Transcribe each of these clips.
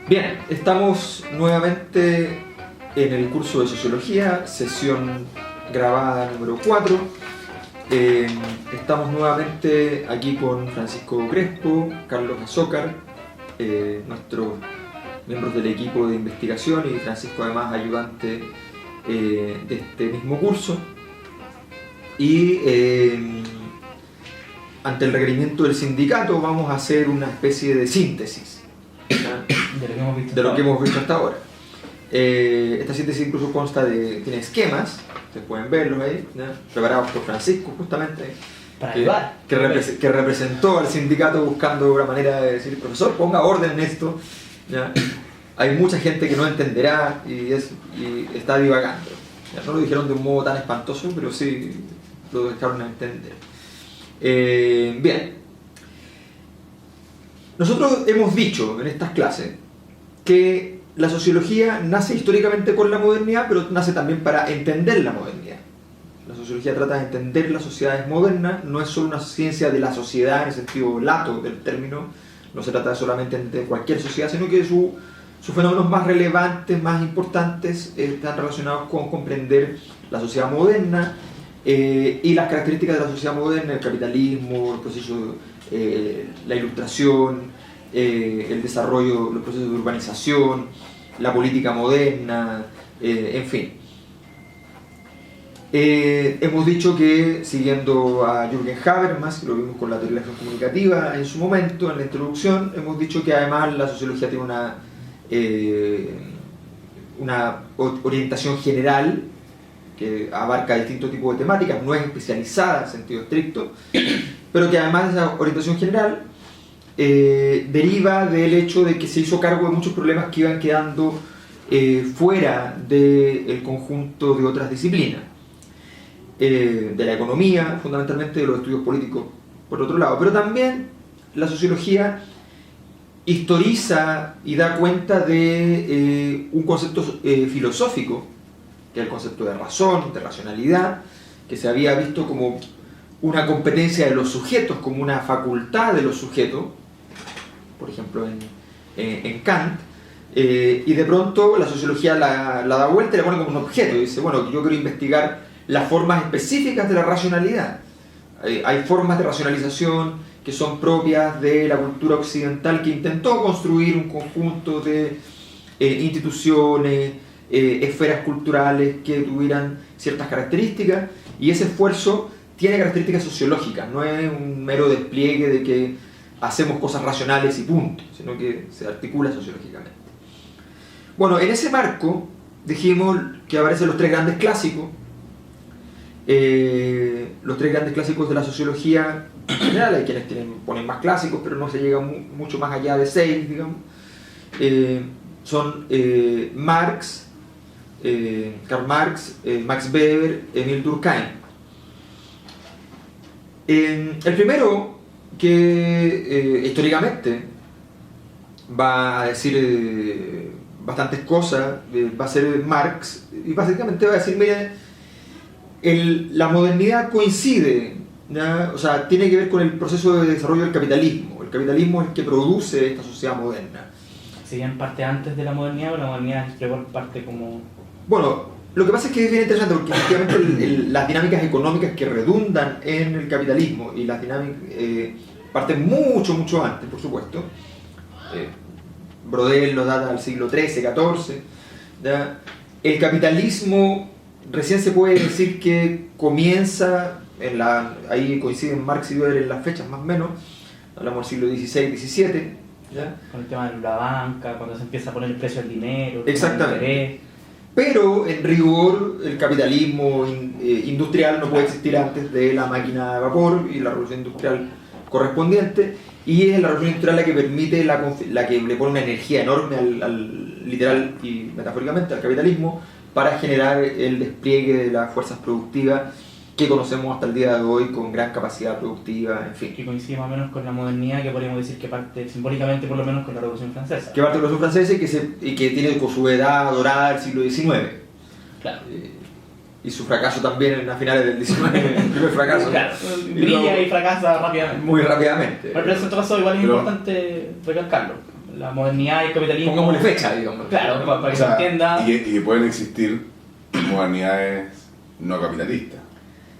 Bien, estamos nuevamente en el curso de Sociología, sesión grabada número 4. Estamos nuevamente aquí con Francisco Crespo, Carlos Azócar, nuestros miembros del equipo de investigación, y Francisco además ayudante de este mismo curso. Y ante el requerimiento del sindicato vamos a hacer una especie de síntesis de lo que hemos visto hasta ahora. Esta síntesis incluso consta de, tiene esquemas, ustedes pueden verlos ahí, ¿no? Preparados por Francisco justamente, que representó al sindicato buscando una manera de decir: profesor, ponga orden en esto, ¿ya? Hay mucha gente que no entenderá y está divagando, ¿ya? No lo dijeron de un modo tan espantoso, pero sí lo dejaron a entender. Bien, nosotros hemos dicho en estas clases que la sociología nace históricamente con la modernidad, pero nace también para entender la modernidad. La sociología trata de entender las sociedades modernas, no es solo una ciencia de la sociedad en el sentido lato del término, no se trata solamente de cualquier sociedad, sino que sus fenómenos más relevantes, más importantes, están relacionados con comprender la sociedad moderna y las características de la sociedad moderna: el capitalismo, el proceso, la ilustración, el desarrollo, los procesos de urbanización, la política moderna, en fin. Hemos dicho que, siguiendo a Jürgen Habermas, que lo vimos con la teoría de la acción comunicativa en su momento, en la introducción, hemos dicho que además la sociología tiene una orientación general que abarca distintos tipos de temáticas, no es especializada en sentido estricto, pero que además de esa orientación general deriva del hecho de que se hizo cargo de muchos problemas que iban quedando fuera del conjunto de otras disciplinas, de la economía, fundamentalmente de los estudios políticos por otro lado, pero también la sociología historiza y da cuenta de un concepto filosófico, que es el concepto de razón, de racionalidad, que se había visto como una competencia de los sujetos, como una facultad de los sujetos, por ejemplo en Kant, y de pronto la sociología la da vuelta y la pone como un objeto, y dice: bueno, yo quiero investigar las formas específicas de la racionalidad. Hay formas de racionalización que son propias de la cultura occidental, que intentó construir un conjunto de instituciones, esferas culturales que tuvieran ciertas características, y ese esfuerzo tiene características sociológicas, no es un mero despliegue de que hacemos cosas racionales y punto, sino que se articula sociológicamente. Bueno, en ese marco dijimos que aparecen los tres grandes clásicos, de la sociología en general. Hay quienes ponen más clásicos, pero no se llega mucho más allá de 6, digamos. Son Marx, Karl Marx, Max Weber, Emile Durkheim. El primero, que históricamente va a decir bastantes cosas, va a ser Marx, y básicamente va a decir: mira, la modernidad coincide, ¿ya? O sea, tiene que ver con el proceso de desarrollo del capitalismo. El capitalismo es el que produce esta sociedad moderna. ¿Serían parte antes de la modernidad o la modernidad luego parte como...? Bueno, lo que pasa es que es bien interesante porque efectivamente las dinámicas económicas que redundan en el capitalismo y las dinámicas parten mucho antes, por supuesto. Brodel lo data al siglo XIII, XIV. ¿Ya? El capitalismo recién se puede decir que comienza, ahí coinciden Marx y Weber en las fechas más o menos, hablamos del siglo XVI, XVII. ¿Ya? Con el tema de la banca, cuando se empieza a poner el precio del dinero. Exactamente. Pero en rigor el capitalismo industrial no puede existir antes de la máquina de vapor y la revolución industrial correspondiente, y es la revolución industrial la que permite, la que le pone una energía enorme literal y metafóricamente al capitalismo para generar el despliegue de las fuerzas productivas que conocemos hasta el día de hoy, con gran capacidad productiva, en fin. Que coincide más o menos con la modernidad, que podríamos decir que parte simbólicamente por lo menos con la Revolución Francesa. Que parte de la Revolución Francesa y que tiene con su edad dorada el siglo XIX. Claro. Y su fracaso también a finales del XIX, el primer fracaso. Claro, brilla y fracasa rápidamente. Muy rápidamente. Pero en ese caso igual es importante recalcarlo. la modernidad y el capitalismo... Pongámosle fecha, digamos. Claro, para que O sea, se entienda... y que pueden existir modernidades no capitalistas.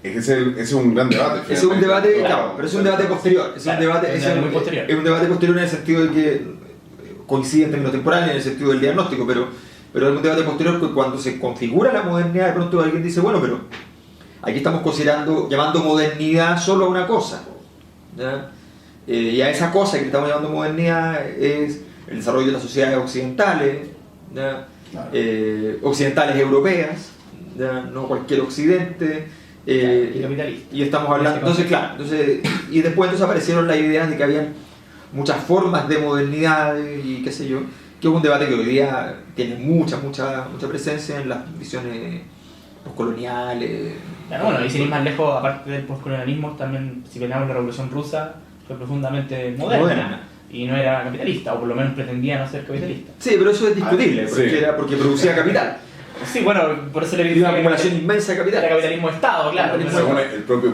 Es que ese es un gran debate. Ese es un debate, finalmente. claro, pero es un debate posterior. Es Claro, un debate, es muy posterior. Es un debate posterior en el sentido de que coincide en términos temporales, en el sentido del diagnóstico, pero es un debate posterior que cuando se configura la modernidad, de pronto alguien dice, bueno, pero aquí estamos llamando modernidad solo a una cosa, ¿ya? Y a esa cosa que estamos llamando modernidad es el desarrollo de las sociedades occidentales, ¿ya? Claro. Occidentales europeas, ¿ya? No cualquier occidente. Y capitalista. Y estamos hablando, entonces claro, y después aparecieron las ideas de que habían muchas formas de modernidad y qué sé yo, que es un debate que hoy día tiene mucha presencia en las visiones postcoloniales. Claro, bueno, y sin ir más lejos, aparte del postcolonialismo, también, si miramos la Revolución Rusa, fue profundamente moderna. Y no era capitalista, o por lo menos pretendía no ser capitalista. Sí, pero eso es discutible, sí. porque producía capital. Sí, bueno, por eso le Y digo una acumulación inmensa de era capital. capitalismo de Estado, claro. Capitalismo pero- Según el propio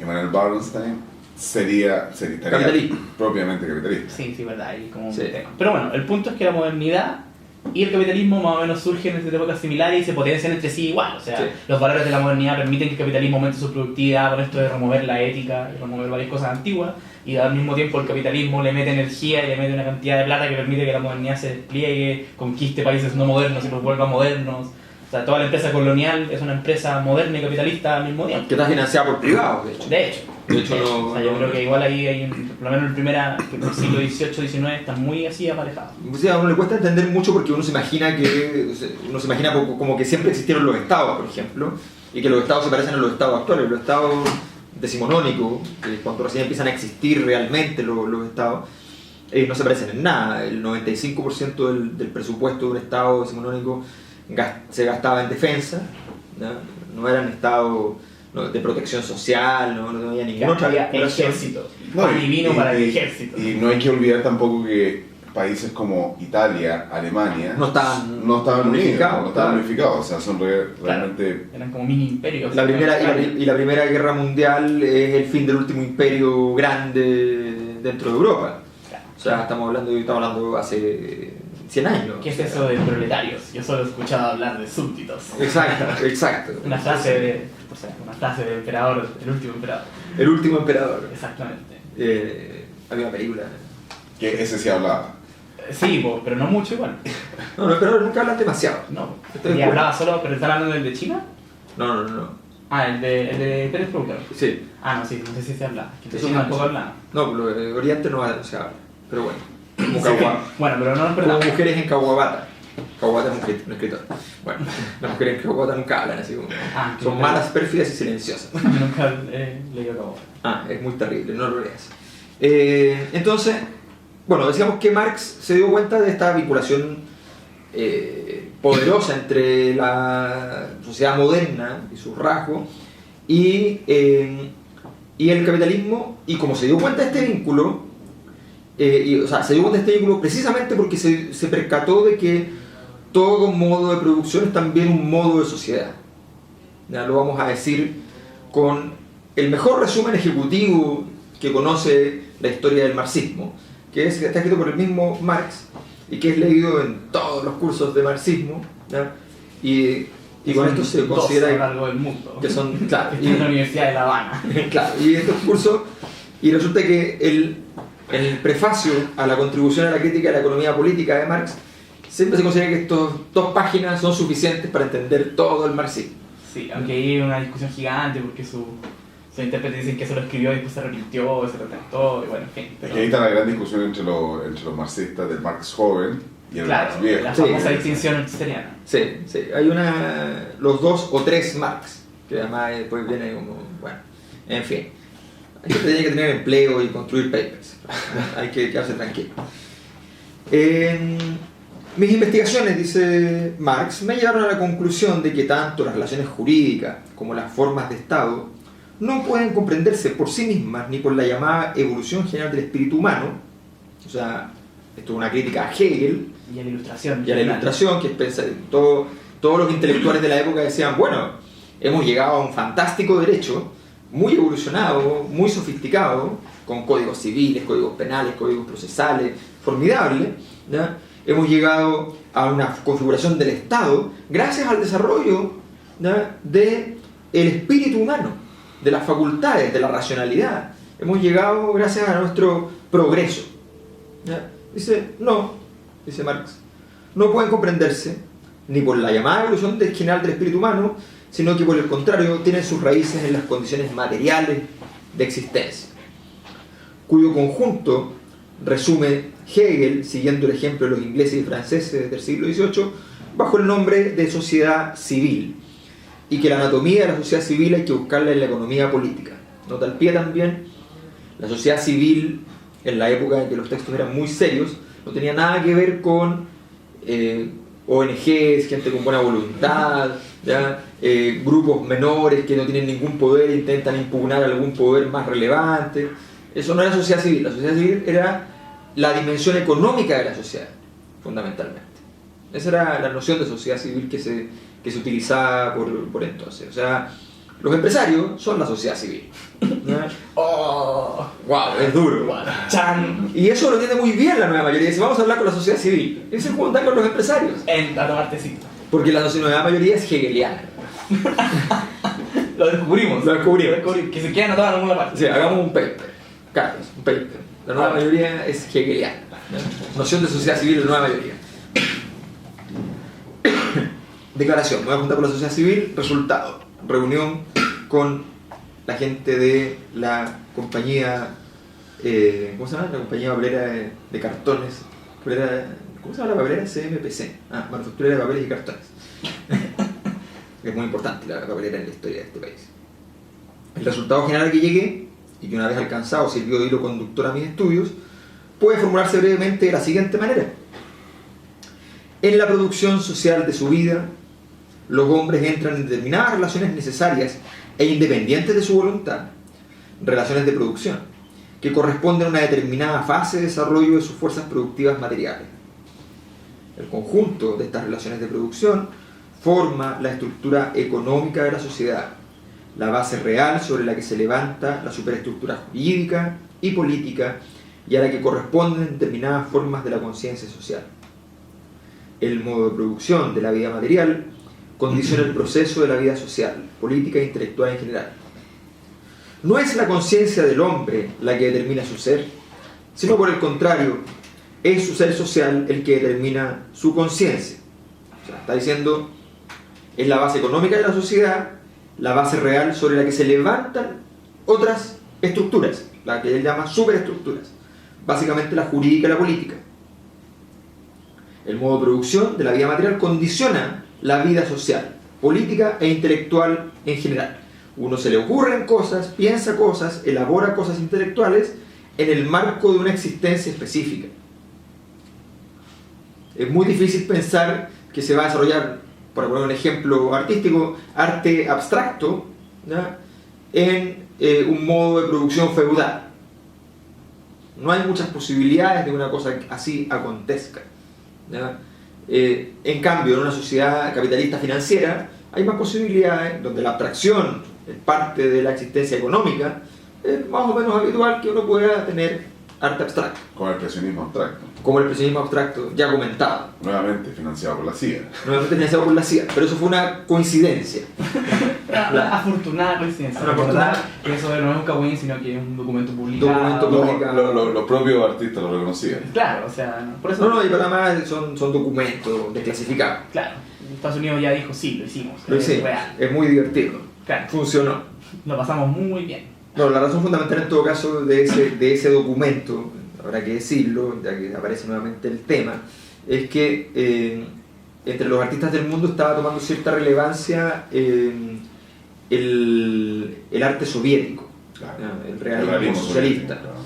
Immanuel Wallenstein sería Capitalismo. propiamente capitalista. Sí, verdad, ahí como un Sí. tema. Pero bueno, el punto es que la modernidad y el capitalismo más o menos surgen en épocas similares y se potencian entre sí igual. O sea, Sí. los valores de la modernidad permiten que el capitalismo aumente su productividad con esto de remover la ética y remover varias cosas antiguas, y al mismo tiempo el capitalismo le mete energía y le mete una cantidad de plata que permite que la modernidad se despliegue, conquiste países no modernos y los vuelva modernos. O sea, toda la empresa colonial es una empresa moderna y capitalista al mismo tiempo. Que está financiada por privados, de hecho. De hecho, no- o sea, yo no- creo que igual ahí hay, por lo menos el siglo XVIII-XIX están muy así aparejados. O sea, a uno le cuesta entender mucho porque uno se imagina como que siempre existieron los estados, por ejemplo, y que los estados se parecen a los estados actuales. Los estados decimonónicos, que cuando recién empiezan a existir realmente los estados, no se parecen en nada. El 95% del presupuesto de un estado decimonónico se gastaba en defensa, ¿no? No eran estados de protección social, no tenía ninguna otra Había vinculación. ejército, No, pan divino para el ejército. Y no hay que olvidar tampoco que países como Italia, Alemania, No estaban unidos, unificados, no estaban claro. unificados, o sea, son realmente... Eran como mini imperios. La Primera Guerra Mundial es el fin del último imperio grande dentro de Europa. Claro. O sea, estamos hablando hace 100 años. ¿Qué es eso de proletarios? Yo solo he escuchado hablar de súbditos. Exacto. Una frase de emperador, el último emperador. El último emperador. Exactamente. Había una película. que ese sí hablaba. Sí, pero no mucho igual. No, los emperadores nunca hablan demasiado. No, Estoy de y acuerdo. hablaba solo, pero está hablando del de China. No. Ah, el de Pérez Público. Sí. Ah, no, sí, no sé si se habla. Que el de Eso China no- tampoco habla. No, pero de Oriente no se habla. Pero bueno. Como, Sí, bueno, pero no es como verdad. mujeres en Kawabata. Kawabata es un escritor. Bueno, las mujeres en Kawabata nunca hablan así como. Ah, Son malas, pérfidas y silenciosas. Nunca leí a cabo. Ah, es muy terrible, no lo leas. Entonces, bueno, decíamos que Marx se dio cuenta de esta vinculación poderosa entre la sociedad moderna y sus rasgos y el capitalismo, y como se dio cuenta de este vínculo, se dio cuenta de este vínculo precisamente porque se percató de que todo modo de producción es también un modo de sociedad. Ya lo vamos a decir con el mejor resumen ejecutivo que conoce la historia del marxismo, que está escrito por el mismo Marx y que es leído en todos los cursos de marxismo, ¿ya? Y con esto se a lo considera largo del mundo. que son, claro, En la Universidad de La Habana. claro, y estos cursos, y resulta que el prefacio a la contribución a la crítica de la economía política de Marx, siempre se considera que estas 2 páginas son suficientes para entender todo el marxismo. Sí, aunque hay una discusión gigante porque sus intérpretes dicen que eso lo escribió y después se arrepintió, se retractó, y bueno, en fin. Es Pero, que ahí está la gran discusión entre los marxistas del Marx joven y el claro, Marx viejo. la Sí. famosa distinción artisteriana. Sí, hay los 2 o 3 Marx, que además después viene como, bueno, en fin. Hay que tener empleo y construir papers, hay que quedarse tranquilo. Mis investigaciones, dice Marx, me llevaron a la conclusión de que tanto las relaciones jurídicas como las formas de Estado no pueden comprenderse por sí mismas ni por la llamada evolución general del espíritu humano. O sea, esto es una crítica a Hegel Y a la ilustración. y a la ilustración, que es pensar, todos los intelectuales de la época decían, bueno, hemos llegado a un fantástico derecho, muy evolucionado, muy sofisticado, con códigos civiles, códigos penales, códigos procesales, formidable, ¿ya? Hemos llegado a una configuración del Estado gracias al desarrollo, ¿ya?, del espíritu humano, de las facultades, de la racionalidad. Hemos llegado gracias a nuestro progreso, ¿ya? Dice Marx, no pueden comprenderse ni por la llamada evolución general del espíritu humano, sino que por el contrario tienen sus raíces en las condiciones materiales de existencia, cuyo conjunto resume Hegel, siguiendo el ejemplo de los ingleses y franceses del siglo XVIII, bajo el nombre de sociedad civil, y que la anatomía de la sociedad civil hay que buscarla en la economía política. Nota al pie también, la sociedad civil, en la época en que los textos eran muy serios, no tenía nada que ver con ONGs, gente con buena voluntad, ¿ya? Grupos menores que no tienen ningún poder e intentan impugnar algún poder más relevante. Eso no era sociedad civil. La sociedad civil era la dimensión económica de la sociedad, fundamentalmente. Esa era la noción de sociedad civil que se utilizaba por entonces. O sea, los empresarios son la sociedad civil, ¿no? ¡Oh! ¡Wow! Es duro. ¡Chan! Y eso lo entiende muy bien la nueva mayoría. Dice, vamos a hablar con la sociedad civil. Y se juntan con los empresarios. A tomar tecito. Porque la nueva mayoría es hegeliana. Lo descubrimos. Que se quede anotado en alguna parte. Sí, hagamos un paper. Carlos, un paper. La nueva mayoría es hegeliana, ¿no? Noción de sociedad civil de la nueva mayoría. Declaración. Me voy a juntar con la sociedad civil. Resultado. Reunión con la gente de la compañía, ¿cómo se llama? La compañía papelera de cartones. ¿Cómo se llama la papelera? CMPC. Manufacturera de papeles y cartones. Es muy importante la papelera en la historia de este país. El resultado general al que llegué, y que una vez alcanzado sirvió de hilo conductor a mis estudios, puede formularse brevemente de la siguiente manera. En la producción social de su vida, los hombres entran en determinadas relaciones necesarias e independientes de su voluntad, relaciones de producción, que corresponden a una determinada fase de desarrollo de sus fuerzas productivas materiales. El conjunto de estas relaciones de producción forma la estructura económica de la sociedad, la base real sobre la que se levanta la superestructura jurídica y política y a la que corresponden determinadas formas de la conciencia social. El modo de producción de la vida material condiciona el proceso de la vida social, política e intelectual en general. No es la conciencia del hombre la que determina su ser, sino por el contrario, es su ser social el que determina su conciencia. O sea, está diciendo, es la base económica de la sociedad, la base real sobre la que se levantan otras estructuras, la que él llama superestructuras, básicamente la jurídica y la política. El modo de producción de la vida material condiciona la vida social, política e intelectual en general. Uno se le ocurren cosas, piensa cosas, elabora cosas intelectuales en el marco de una existencia específica. Es muy difícil pensar que se va a desarrollar, por poner un ejemplo artístico, arte abstracto, ¿ya?, en un modo de producción feudal. No hay muchas posibilidades de que una cosa así acontezca, ¿ya? En cambio, en una sociedad capitalista financiera hay más posibilidades, donde la abstracción es parte de la existencia económica. Es más o menos habitual que uno pueda tener arte abstracto. Como el expresionismo abstracto. Como el expresionismo abstracto, ya comentado. Nuevamente financiado por la CIA. Nuevamente financiado por la CIA, pero eso fue una coincidencia. Una afortunada coincidencia. Una afortunada. Que eso no es un cagüín, sino que es un documento publicado. Los propios artistas lo reconocían. Claro, o sea, por eso... No, y para más son documentos desclasificados. Claro, Estados Unidos ya dijo, sí, lo hicimos. Lo hicimos. Es muy divertido. Claro. Funcionó. Lo pasamos muy bien. No, la razón fundamental en todo caso de ese documento, habrá que decirlo, ya que aparece nuevamente el tema, es que entre los artistas del mundo estaba tomando cierta relevancia el arte soviético, Claro. el realismo socialista. Claro.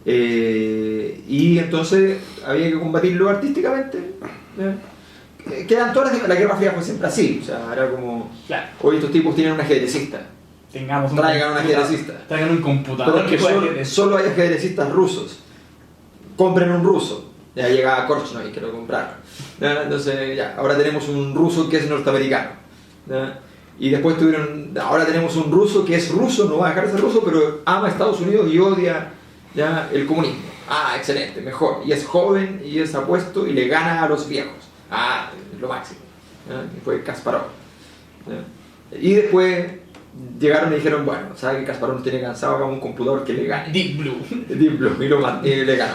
Y entonces había que combatirlo artísticamente. Quedan todas la Guerra Fría fue siempre así, o sea, era como, Claro. hoy estos tipos tienen un ajedrecista. Tengamos Traigan un ajedrecista. Traigan un computador Pero que que juegue ajedrez. solo hay ajedrecistas rusos. Compren un ruso. Ya llegaba Korchnoi que lo compraron. ¿Ya? Entonces, ya, ahora tenemos un ruso que es norteamericano. ¿Ya? Y después ahora tenemos un ruso que es ruso, no va a dejar de ser ruso, pero ama a Estados Unidos y odia, ¿ya?, el comunismo. Ah, excelente, mejor. Y es joven y es apuesto y le gana a los viejos. Ah, es lo máximo. Y fue Kasparov. Y después llegaron y dijeron, bueno, ¿sabe que Kasparov nos tiene cansado? Hagamos un computador que le gane. Deep Blue. Deep Blue, y le ganó.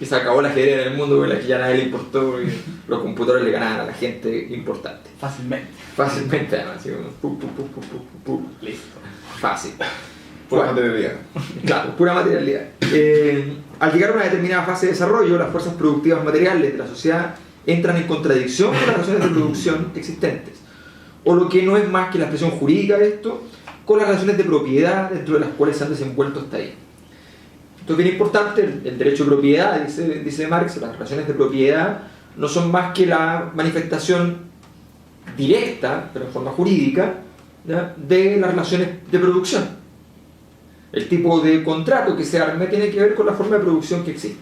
Y se acabó la ajedrez en el mundo, porque ya nadie le importó, y los computadores le ganaban a la gente importante. Fácilmente, además, así como Listo. fácil. Pura Bueno, materialidad. claro, pura materialidad. Al llegar a una determinada fase de desarrollo, las fuerzas productivas materiales de la sociedad entran en contradicción con las relaciones de producción existentes. O lo que no es más que la expresión jurídica de esto, con las relaciones de propiedad dentro de las cuales se han desenvuelto hasta ahí. Esto es bien importante, el derecho de propiedad, dice Marx, las relaciones de propiedad no son más que la manifestación directa, pero en forma jurídica, ¿ya?, de las relaciones de producción. El tipo de contrato que se arme tiene que ver con la forma de producción que existe.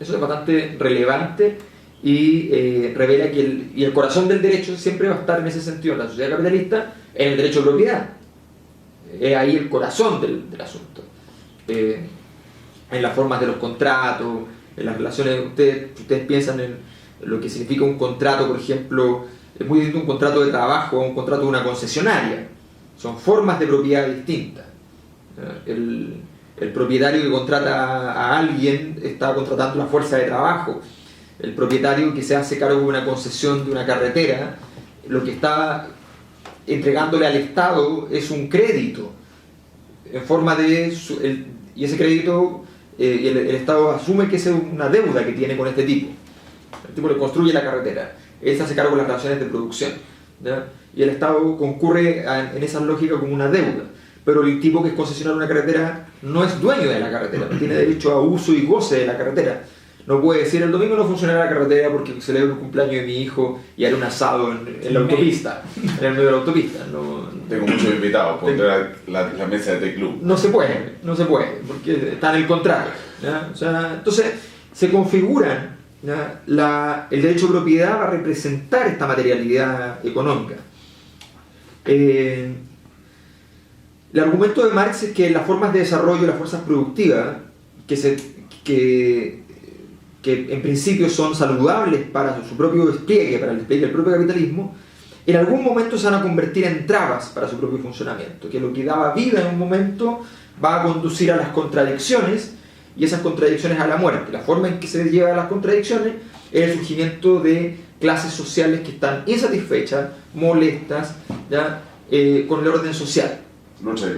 Eso es bastante relevante y revela que el corazón del derecho siempre va a estar en ese sentido en la sociedad capitalista, en el derecho de propiedad. Es ahí el corazón del asunto. En las formas de los contratos, en las relaciones, ustedes piensan en lo que significa un contrato, por ejemplo, es muy distinto un contrato de trabajo a un contrato de una concesionaria. Son formas de propiedad distintas. El propietario que contrata a alguien está contratando una fuerza de trabajo. El propietario que se hace cargo de una concesión de una carretera, lo que está entregándole al Estado es un crédito en forma de... y ese crédito el Estado asume que es una deuda que tiene con este tipo. El tipo le construye la carretera, él se hace cargo de las relaciones de producción, ¿ya? Y el Estado concurre en esa lógica como una deuda. Pero el tipo que es concesionario de una carretera no es dueño de la carretera, no tiene derecho a uso y goce de la carretera. No puede decir, el domingo no funcionará la carretera porque celebro el cumpleaños de mi hijo y haré un asado en la autopista, en el medio de la autopista. No, Tengo muchos invitados, pondré la mesa de T-Club. no se puede, porque está en el contrato, ¿ya? O sea, entonces se configuran, ¿ya? El derecho de propiedad va a representar esta materialidad económica. El argumento de Marx es que las formas de desarrollo de las fuerzas productivas, que en principio son saludables para su propio despliegue, para el despliegue del propio capitalismo, en algún momento se van a convertir en trabas para su propio funcionamiento, que lo que daba vida en un momento va a conducir a las contradicciones, y esas contradicciones a la muerte. La forma en que se lleva a las contradicciones es el surgimiento de clases sociales que están insatisfechas, molestas, ¿ya?, con el orden social. Lucha de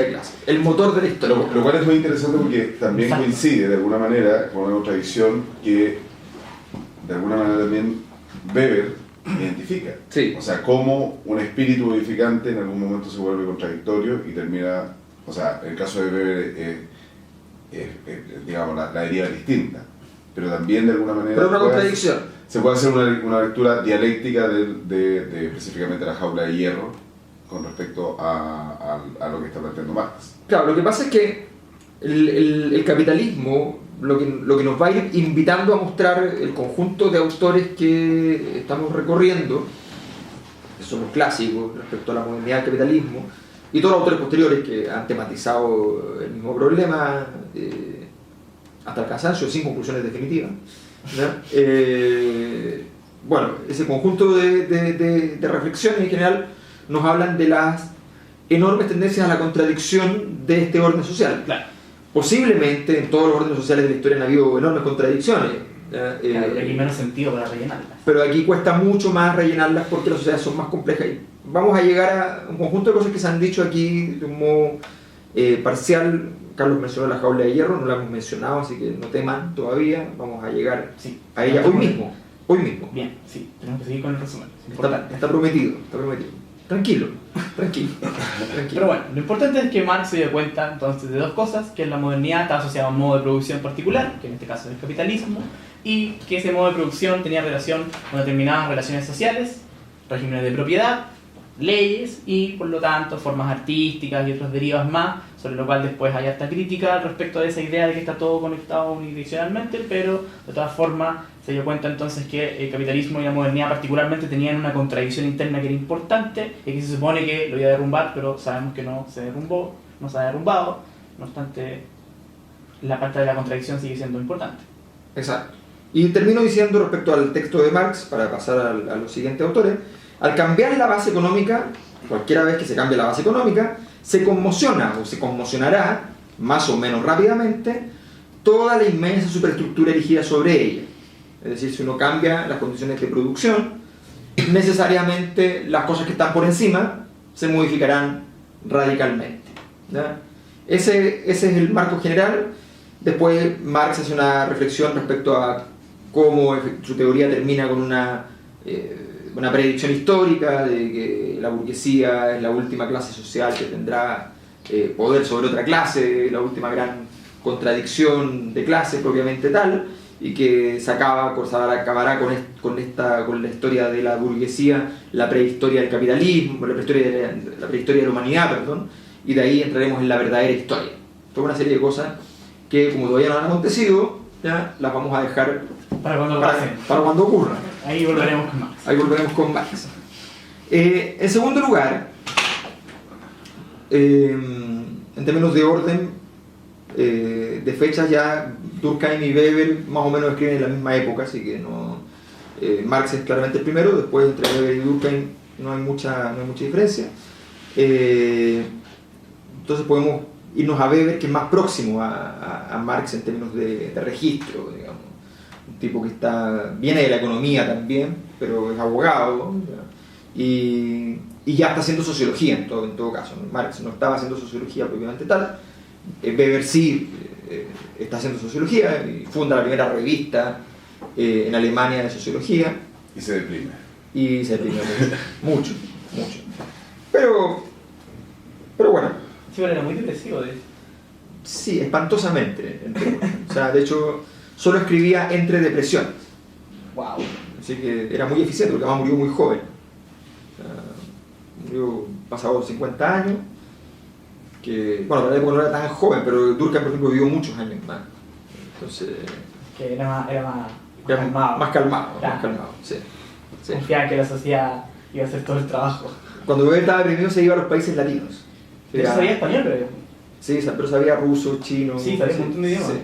clase. El motor de la historia. Lo cual es muy interesante porque también coincide de alguna manera con una contradicción que de alguna manera también Weber identifica. Sí. O sea, cómo un espíritu modificante en algún momento se vuelve contradictorio y termina, o sea, en el caso de Weber digamos, la deriva es distinta, pero también de alguna manera pero una contradicción. Se puede hacer una lectura dialéctica de específicamente la jaula de hierro con respecto a lo que está planteando Marx. Claro, lo que pasa es que el capitalismo lo que nos va a ir invitando a mostrar el conjunto de autores que estamos recorriendo, que son los clásicos respecto a la modernidad del capitalismo, y todos los autores posteriores que han tematizado el mismo problema hasta el cansancio, sin conclusiones definitivas, ¿no? Bueno, ese conjunto de reflexiones en general nos hablan de las enormes tendencias a la contradicción de este orden social. Claro. Posiblemente en todos los órdenes sociales de la historia han habido enormes contradicciones. Claro, y aquí menos sentido para rellenarlas. Pero aquí cuesta mucho más rellenarlas porque las sociedades son más complejas. Y vamos a llegar a un conjunto de cosas que se han dicho aquí de un modo parcial. Carlos mencionó la jaula de hierro, no la hemos mencionado, así que no teman todavía. Vamos a llegar a ella hoy mismo. Bien, sí, tenemos que seguir con el resumen. Está prometido. Tranquilo. Pero bueno, lo importante es que Marx se dio cuenta entonces de dos cosas, que la modernidad está asociada a un modo de producción particular, que en este caso es el capitalismo, y que ese modo de producción tenía relación con determinadas relaciones sociales, regímenes de propiedad, leyes y por lo tanto formas artísticas y otras derivas más, sobre lo cual después hay harta crítica al respecto de esa idea de que está todo conectado unidireccionalmente, pero de todas formas se dio cuenta entonces que el capitalismo y la modernidad particularmente tenían una contradicción interna que era importante y que se supone que lo iba a derrumbar, pero sabemos que no se derrumbó, no se ha derrumbado, no obstante la parte de la contradicción sigue siendo importante. Exacto. Y termino diciendo respecto al texto de Marx, para pasar a los siguientes autores, al cambiar la base económica, cualquiera vez que se cambie la base económica, se conmociona o se conmocionará, más o menos rápidamente, toda la inmensa superestructura erigida sobre ella. Es decir, si uno cambia las condiciones de producción, necesariamente las cosas que están por encima se modificarán radicalmente, ¿ya? Ese es el marco general. Después Marx hace una reflexión respecto a cómo su teoría termina con una predicción histórica de que la burguesía es la última clase social que tendrá poder sobre otra clase, la última gran contradicción de clase propiamente tal, y que se acabará con la historia de la burguesía, la prehistoria del capitalismo, la prehistoria de la humanidad, perdón, y de ahí entraremos en la verdadera historia. Toda una serie de cosas que, como todavía no han acontecido, ya las vamos a dejar para cuando ocurran. Ahí volveremos con Marx. Ahí volveremos con Marx. En segundo lugar, en términos de orden, de fechas, ya Durkheim y Weber más o menos escriben en la misma época, así que no, Marx es claramente el primero. Después entre Weber y Durkheim no hay mucha diferencia. Entonces podemos irnos a Weber, que es más próximo a Marx en términos de registro, digamos. Un tipo que viene de la economía también, pero es abogado, y ya está haciendo sociología en todo caso. Marx no estaba haciendo sociología propiamente tal. Weber sí está haciendo sociología y funda la primera revista en Alemania de sociología. Y se deprime. Mucho. Pero bueno. Sí, pero era muy depresivo, de hecho. Sí, espantosamente. O sea, de hecho, solo escribía entre depresiones. Wow. Así que era muy eficiente, porque además murió muy joven. Murió pasado 50 años. Que, bueno, para la época no era tan joven, pero Durkheim, por ejemplo, vivió muchos años más. Entonces... Que era más calmado. Más calmado, sí. Confiaba que la sociedad iba a hacer todo el trabajo. Cuando Weber estaba deprimido se iba a los países latinos. Pero sabía español, pero... Sí, pero sabía ruso, chino... Sí, sabía un montón de idiomas. Sí.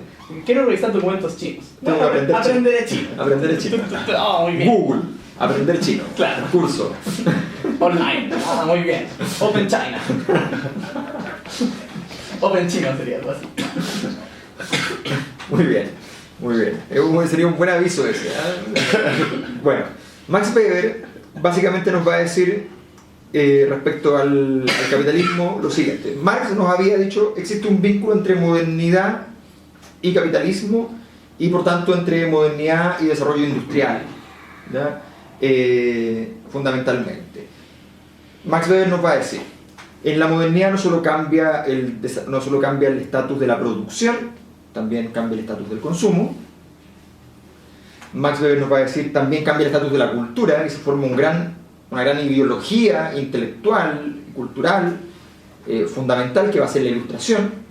Quiero revisar documentos chinos. Tengo que aprender chino. Aprender chino. Oh, muy bien. Google. Aprender chino. Claro. Curso. Online. Muy bien. Open China. Open Chino sería algo así. Muy bien. Sería un buen aviso ese. Bueno, Max Weber básicamente nos va a decir respecto al capitalismo lo siguiente. Marx nos había dicho: existe un vínculo entre modernidad y capitalismo, y por tanto entre modernidad y desarrollo industrial, ¿ya? Fundamentalmente. Max Weber nos va a decir: en la modernidad no solo cambia el estatus de la producción, también cambia el estatus del consumo. Max Weber nos va a decir: también cambia el estatus de la cultura, y se forma una gran ideología intelectual y cultural fundamental, que va a ser la Ilustración.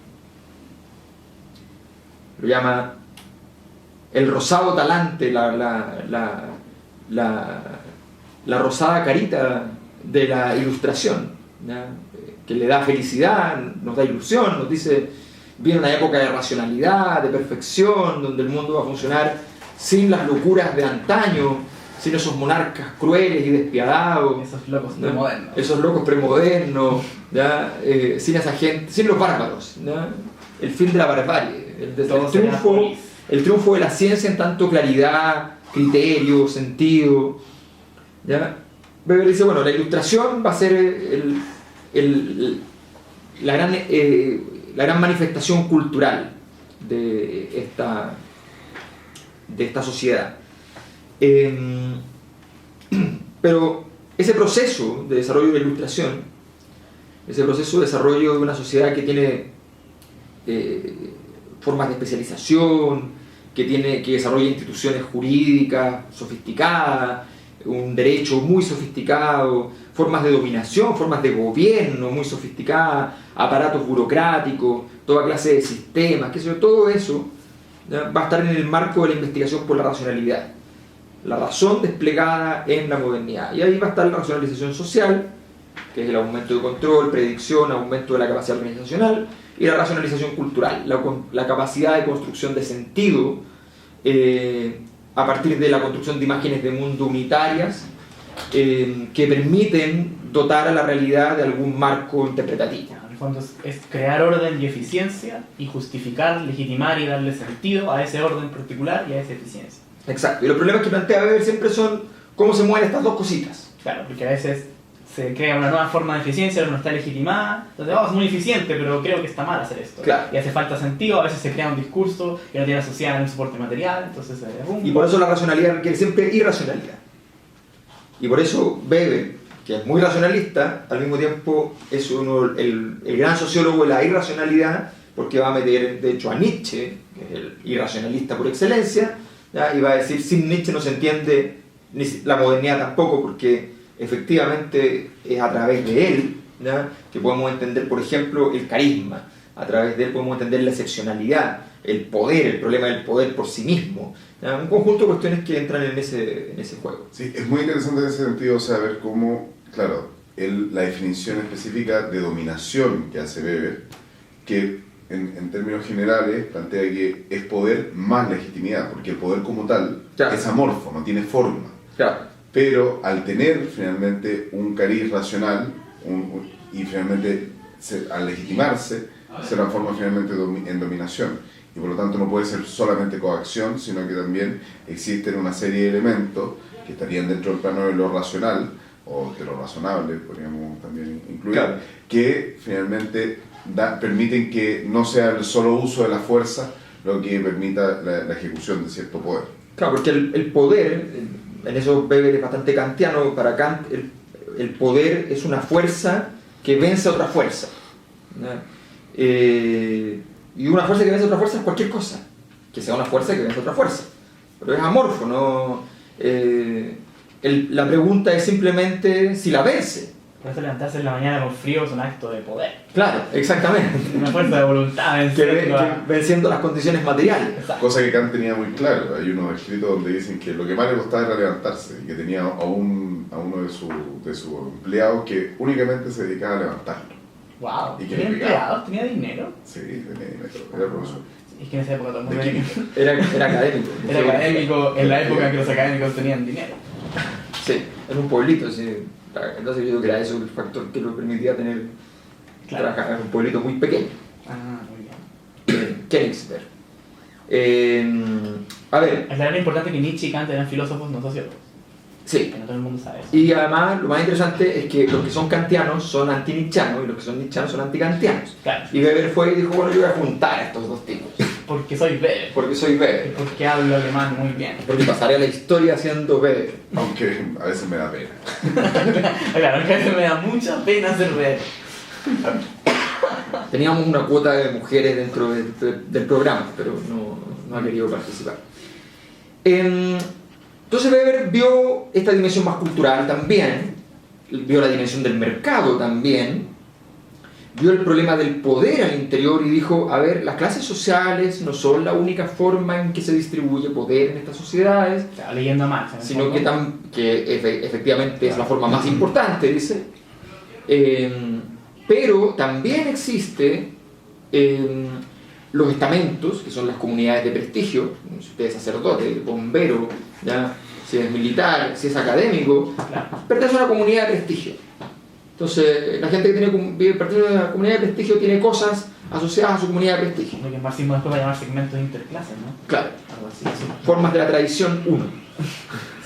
Lo llama el rosado talante, la rosada carita de la Ilustración, ¿ya? Que le da felicidad, nos da ilusión, nos dice: viene una época de racionalidad, de perfección, donde el mundo va a funcionar sin las locuras de antaño, sin esos monarcas crueles y despiadados, esos locos, ¿no?, premodernos. Esos locos premodernos, ¿ya? Sin esa gente, sin los bárbaros, ¿ya? El fin de la barbarie, el triunfo de la ciencia en tanto claridad, criterio, sentido, ¿ya? Weber dice: bueno, la Ilustración va a ser la gran manifestación cultural de esta sociedad. Pero ese proceso de desarrollo de la Ilustración, ese proceso de desarrollo de una sociedad que tiene formas de especialización, que desarrolla instituciones jurídicas sofisticadas, un derecho muy sofisticado, formas de dominación, formas de gobierno muy sofisticadas, aparatos burocráticos, toda clase de sistemas, qué sé yo, todo eso, ¿ya?, va a estar en el marco de la investigación por la racionalidad, la razón desplegada en la modernidad. Y ahí va a estar la racionalización social, que es el aumento de control, predicción, aumento de la capacidad organizacional, y la racionalización cultural, la capacidad de construcción de sentido a partir de la construcción de imágenes de mundo unitarias que permiten dotar a la realidad de algún marco interpretativo. En el fondo es crear orden y eficiencia y justificar, legitimar y darle sentido a ese orden particular y a esa eficiencia. Exacto, y los problemas que plantea Weber siempre son cómo se mueven estas dos cositas. Claro, porque a veces se crea una nueva forma de eficiencia, no está legitimada, entonces es muy eficiente, pero creo que está mal hacer esto. Claro. Y hace falta sentido, a veces se crea un discurso que no tiene asociado un soporte material, entonces y por eso la racionalidad requiere siempre irracionalidad. Y por eso Weber, que es muy racionalista, al mismo tiempo es el gran sociólogo de la irracionalidad, porque va a meter de hecho a Nietzsche, que es el irracionalista por excelencia, ¿ya? Y va a decir, sin Nietzsche no se entiende ni la modernidad tampoco, porque efectivamente es a través de él, ¿ya? Que podemos entender, por ejemplo, el carisma, a través de él podemos entender la excepcionalidad, el poder, el problema del poder por sí mismo, ¿ya? Un conjunto de cuestiones que entran en ese juego. Sí, es muy interesante en ese sentido saber cómo, claro, la definición específica de dominación que hace Weber, que en términos generales plantea que es poder más legitimidad, porque el poder como tal es amorfo, no tiene forma. Claro. Pero al tener finalmente un cariz racional y finalmente al legitimarse se transforma finalmente en dominación, y por lo tanto no puede ser solamente coacción, sino que también existen una serie de elementos que estarían dentro del plano de lo racional o de lo razonable, podríamos también incluir, claro, que finalmente permiten que no sea el solo uso de la fuerza lo que permita la ejecución de cierto poder. Claro, porque el poder, en eso Weber es bastante kantiano. Para Kant el poder es una fuerza que vence a otra fuerza, y una fuerza que vence a otra fuerza es cualquier cosa que sea una fuerza que vence a otra fuerza, pero es amorfo, ¿no? La pregunta es simplemente si la vence. Por eso levantarse en la mañana con frío es un acto de poder. Claro, exactamente. Una fuerza de voluntad venciendo las condiciones materiales. Exacto. Cosa que Kant tenía muy claro. Hay unos escritos donde dicen que lo que más le costaba era levantarse, y que tenía a uno de sus empleados que únicamente se dedicaba a levantarlo. Wow, ¿tenía empleados? ¿Tenía dinero? Sí, tenía dinero, era profesor. Es que en esa época todo el mundo era académico. Era académico en la época en que los académicos tenían dinero. Sí, era un pueblito, sí. Entonces yo creo que era eso el factor que lo permitía tener, claro, trabajar en un pueblito muy pequeño. Ah, muy bien. Königsberg. A ver. Es la verdad importante que Nietzsche y Kant eran filósofos, no sociólogos. Sí. Que no todo el mundo sabe eso. Y además, lo más interesante es que los que son kantianos son anti-nietzschianos y los que son nietzschianos son anti-kantianos. Claro. Y Weber fue y dijo, bueno, yo voy a juntar a estos dos tipos. Porque soy Weber. Porque soy Weber. Y porque hablo alemán muy bien. Porque pasaré a la historia siendo Weber. Aunque a veces me da pena. Claro, a veces me da mucha pena ser Weber. Teníamos una cuota de mujeres dentro del programa, pero no ha querido participar. Entonces Weber vio esta dimensión más cultural también, vio la dimensión del mercado también, vio el problema del poder al interior y dijo, a ver, las clases sociales no son la única forma en que se distribuye poder en estas sociedades, Estaba leyendo a Marx, sino que efectivamente es la forma más importante, dice, pero también existe los estamentos, que son las comunidades de prestigio, si usted es sacerdote, bombero, ¿ya? Si es militar, si es académico, claro, pertenece a una comunidad de prestigio. Entonces, la gente que pertenece a una comunidad de prestigio tiene cosas asociadas a su comunidad de prestigio. Lo que el marxismo después va a llamar segmentos interclases, ¿no? Claro. Algo así. Formas de la tradición 1.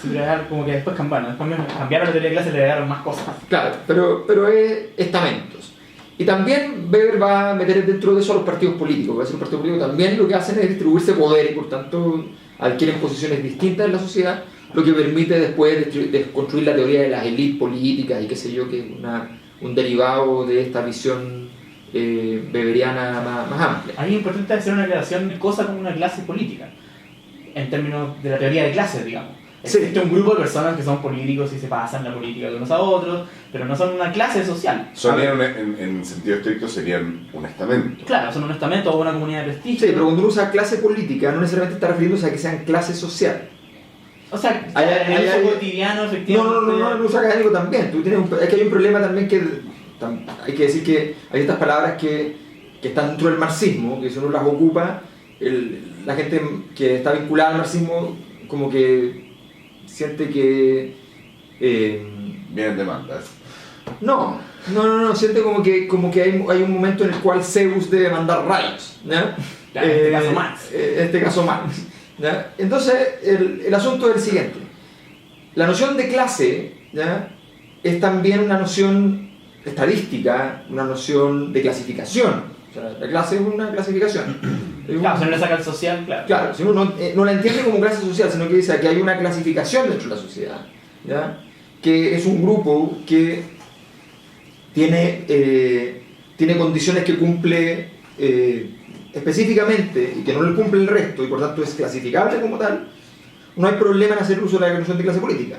Sí, pero como que después cambiaron la teoría de clase y le agregaron más cosas. Claro, pero es estamentos. Y también Weber va a meter dentro de eso a los partidos políticos. Los partidos políticos también lo que hacen es distribuirse poder y por tanto adquieren posiciones distintas en la sociedad, lo que permite después construir la teoría de las élites políticas y qué sé yo, que es un derivado de esta visión weberiana más amplia. Ahí es importante hacer una aclaración de cosa como una clase política, en términos de la teoría de clases, digamos. Existe un grupo de personas que son políticos y se pasan la política de unos a otros, pero no son una clase social. En sentido estricto serían un estamento. Claro, son un estamento o una comunidad de prestigio. Sí, pero cuando uno usa clase política no necesariamente está refiriéndose a que sean clase social. O sea, Hay- en el hay- uso cotidiano, No, efectivamente. no, el uso académico también. Tú tienes es que hay un problema también que hay que decir que hay estas palabras que están dentro del marxismo, que si uno las ocupa, la gente que está vinculada al marxismo como que siente que... Vienen demandas. no, siente como que hay un momento en el cual Zeus debe mandar rayos, ¿ya? Claro, en este caso Marx. En este caso Marx, ¿ya? Entonces, el asunto es el siguiente. La noción de clase, ¿ya?, es también una noción estadística, una noción de clasificación. O sea, la clase es una clasificación. Claro, si no le saca el social, claro. Claro, si uno no la entiende como clase social, sino que dice que hay una clasificación dentro de la sociedad, ¿ya?, que es un grupo que tiene condiciones que cumple específicamente y que no le cumple el resto y por tanto es clasificable como tal. No hay problema en hacer uso de la noción de clase política.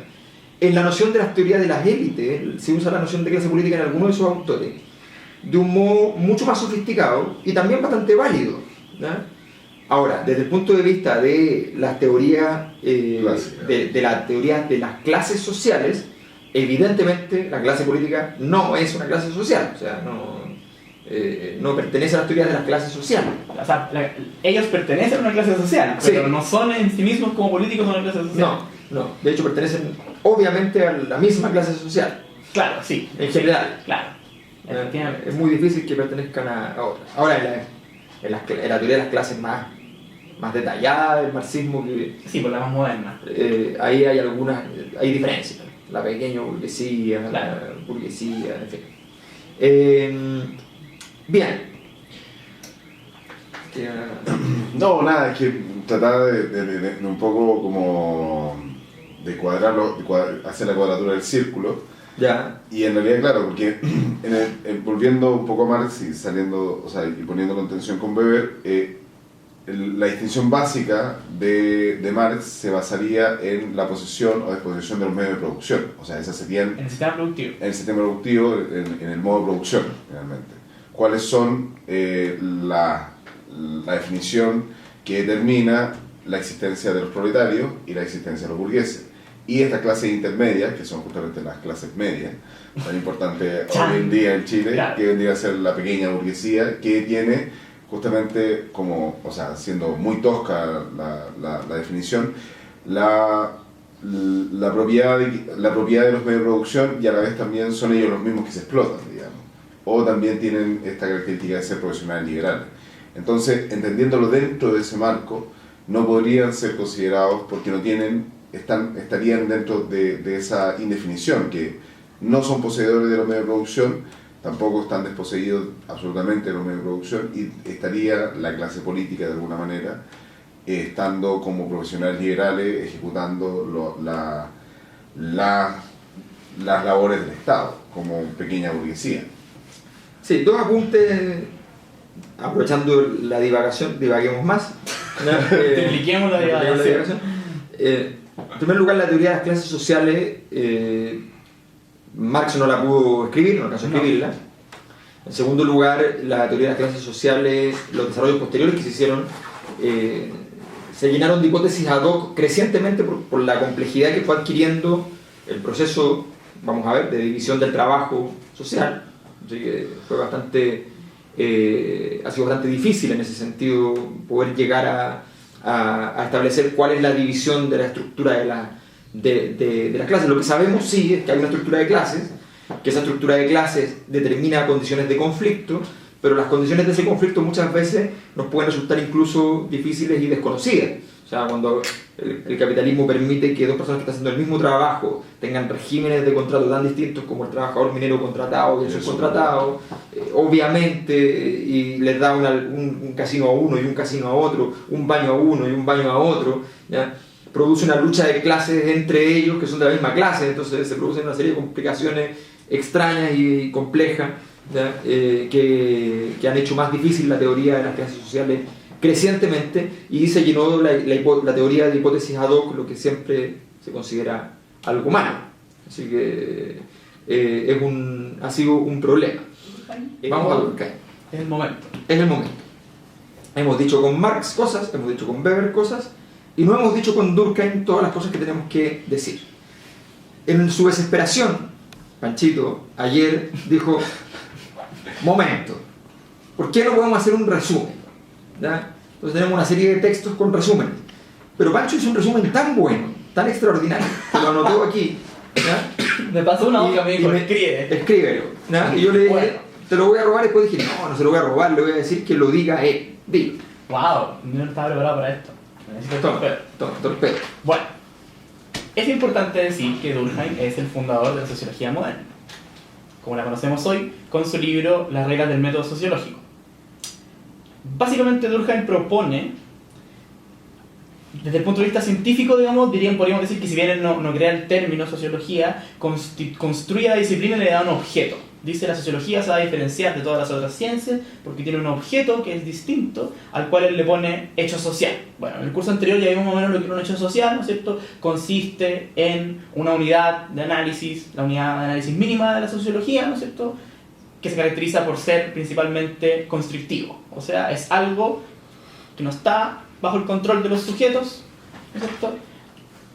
En la noción de las teorías de las élites se usa la noción de clase política en algunos de sus autores de un modo mucho más sofisticado y también bastante válido, ¿ya? Ahora, desde el punto de vista de las teorías de la teoría de las clases sociales, evidentemente la clase política no es una clase social, o sea, no pertenece a las teorías de las clases sociales. O sea, ellos pertenecen a una clase social, Sí. pero no son en sí mismos como políticos una clase social. No, de hecho pertenecen obviamente a la misma clase social, Claro, sí. en general. Claro. Efectivamente. Es muy difícil que pertenezcan a otras. Ahora, en la teoría de las clases más detallada del marxismo, Sí, por la más moderna. ahí hay diferencias. La pequeña burguesía, Claro. la burguesía, en fin. Bien. No, nada, es que tratar de un poco como de hacer la cuadratura del círculo. Ya. Y en realidad, claro, porque volviendo un poco a Marx y saliendo, o sea, y poniéndolo en tensión con Weber, la distinción básica de Marx se basaría en la posesión o disposición de los medios de producción. O sea, esas serían En el sistema productivo. en el sistema productivo, en el modo de producción, realmente. ¿Cuáles son la definición que determina la existencia de los proletarios y la existencia de los burgueses? Y estas clases intermedias, que son justamente las clases medias, tan importantes hoy en día en Chile, Claro. que vendría a ser la pequeña burguesía, que tiene justamente como, o sea, siendo muy tosca la definición, la propiedad de los medios de producción y a la vez también son ellos los mismos que se explotan, digamos. O también tienen esta característica de ser profesionales liberales. Entonces, entendiéndolo dentro de ese marco, no podrían ser considerados porque no tienen, estarían dentro de esa indefinición, que no son poseedores de los medios de producción, tampoco están desposeídos absolutamente de los medios de producción, y estaría la clase política de alguna manera estando como profesionales liberales ejecutando las labores del Estado como pequeña burguesía. Sí, dos apuntes, aprovechando la divagación, divaguemos más. Tripliquemos la divagación. En primer lugar, la teoría de las clases sociales, Marx no la pudo escribir, no alcanzó a escribirla. En segundo lugar, la teoría de las clases sociales, los desarrollos posteriores que se hicieron, se llenaron de hipótesis ad hoc crecientemente por la complejidad que fue adquiriendo el proceso, vamos a ver, de división del trabajo social. Así que fue ha sido bastante difícil en ese sentido poder llegar a establecer cuál es la división de la estructura de las clases. Lo que sabemos sí es que hay una estructura de clases, que esa estructura de clases determina condiciones de conflicto, pero las condiciones de ese conflicto muchas veces nos pueden resultar incluso difíciles y desconocidas. O sea, cuando el capitalismo permite que dos personas que están haciendo el mismo trabajo tengan regímenes de contrato tan distintos como el trabajador minero contratado y el subcontratado, obviamente, y les da un casino a uno y un casino a otro, un baño a uno y un baño a otro, ¿ya?, produce una lucha de clases entre ellos que son de la misma clase, entonces se producen una serie de complicaciones extrañas y complejas, ¿ya?, que han hecho más difícil la teoría de las clases sociales crecientemente, y se llenó la teoría de hipótesis ad hoc, lo que siempre se considera algo malo. Así que ha sido un problema. Vamos a Durkheim. Es el momento. Es el momento. Hemos dicho con Marx cosas, hemos dicho con Weber cosas, y no hemos dicho con Durkheim todas las cosas que tenemos que decir. En su desesperación, Panchito ayer dijo, momento, ¿por qué no podemos hacer un resumen? ¿Ya? Entonces tenemos una serie de textos con resumen, pero Pancho hizo un resumen tan bueno, tan extraordinario, que lo anotó aquí, ¿ya? Me pasó una hoja, me dijo, escribe. Escríbelo, ¿ya? Y yo le dije, Bueno. te lo voy a robar, y después dije, no se lo voy a robar, le voy a decir que lo diga él, dilo. Wow, no estaba preparado para esto. Necesito torpedo. Torpedo. Bueno, es importante decir que Durkheim es el fundador de la sociología moderna, como la conocemos hoy, con su libro Las reglas del método sociológico. Básicamente Durkheim propone, desde el punto de vista científico, digamos, podríamos decir que si bien él no crea el término sociología, construye la disciplina y le da un objeto. Dice, la sociología se va a diferenciar de todas las otras ciencias porque tiene un objeto que es distinto, al cual él le pone hecho social. Bueno, en el curso anterior ya vimos más o menos lo que era un hecho social, ¿no es cierto? Consiste en una unidad de análisis, la unidad de análisis mínima de la sociología, ¿no es cierto?, que se caracteriza por ser principalmente constrictivo. O sea, es algo que no está bajo el control de los sujetos, ¿no es cierto?,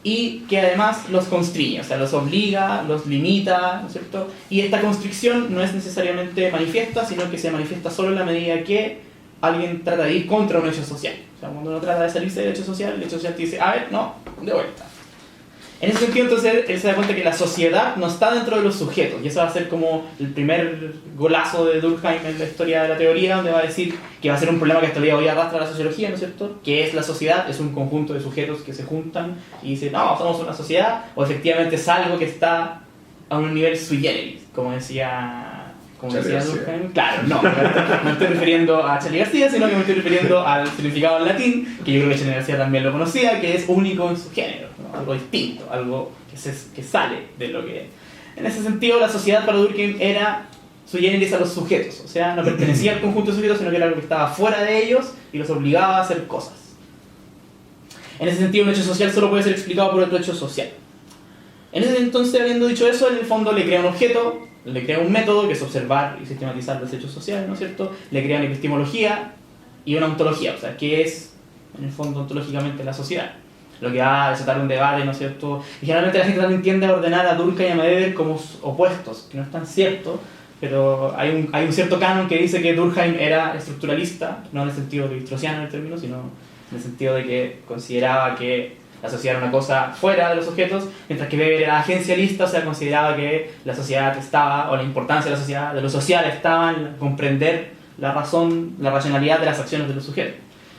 y que además los constriñe, o sea, los obliga, los limita, ¿no es cierto? Y esta constricción no es necesariamente manifiesta, sino que se manifiesta solo en la medida que alguien trata de ir contra un hecho social. O sea, cuando uno trata de salirse del hecho social, el hecho social te dice, a ver, no, de vuelta. En ese sentido, entonces, él se da cuenta que la sociedad no está dentro de los sujetos, y eso va a ser como el primer golazo de Durkheim en la historia de la teoría, donde va a decir que va a ser un problema que hasta el día de hoy arrastra la sociología, ¿no es cierto?, que es la sociedad, es un conjunto de sujetos que se juntan y dicen, no, somos una sociedad, o efectivamente es algo que está a un nivel sui generis, como decía Durkheim. Claro, no me estoy refiriendo a Charlie García, sino que me estoy refiriendo al significado en latín, que yo creo que Charlie García también lo conocía, que es único en su género, ¿no? Algo distinto, algo que sale de lo que... En ese sentido, la sociedad para Durkheim era sui generis a los sujetos, o sea, no pertenecía al conjunto de sujetos, sino que era algo que estaba fuera de ellos y los obligaba a hacer cosas. En ese sentido, un hecho social solo puede ser explicado por otro hecho social. En ese entonces, habiendo dicho eso, en el fondo le crea un objeto, le crea un método, que es observar y sistematizar los hechos sociales, ¿no es cierto? Le crea una epistemología y una ontología, o sea, ¿qué es, en el fondo, ontológicamente la sociedad? Lo que va a desatar un debate, ¿no es cierto? Y generalmente la gente también tiende a ordenar a Durkheim y a Weber como opuestos, que no es tan cierto, pero hay un cierto canon que dice que Durkheim era estructuralista, no en el sentido levi-straussiano del término, sino en el sentido de que consideraba que la sociedad era una cosa fuera de los objetos, mientras que Weber era agencialista, o sea, consideraba que la sociedad estaba, o la importancia de la sociedad, de lo social, estaba en comprender la razón, la racionalidad de las acciones de los sujetos.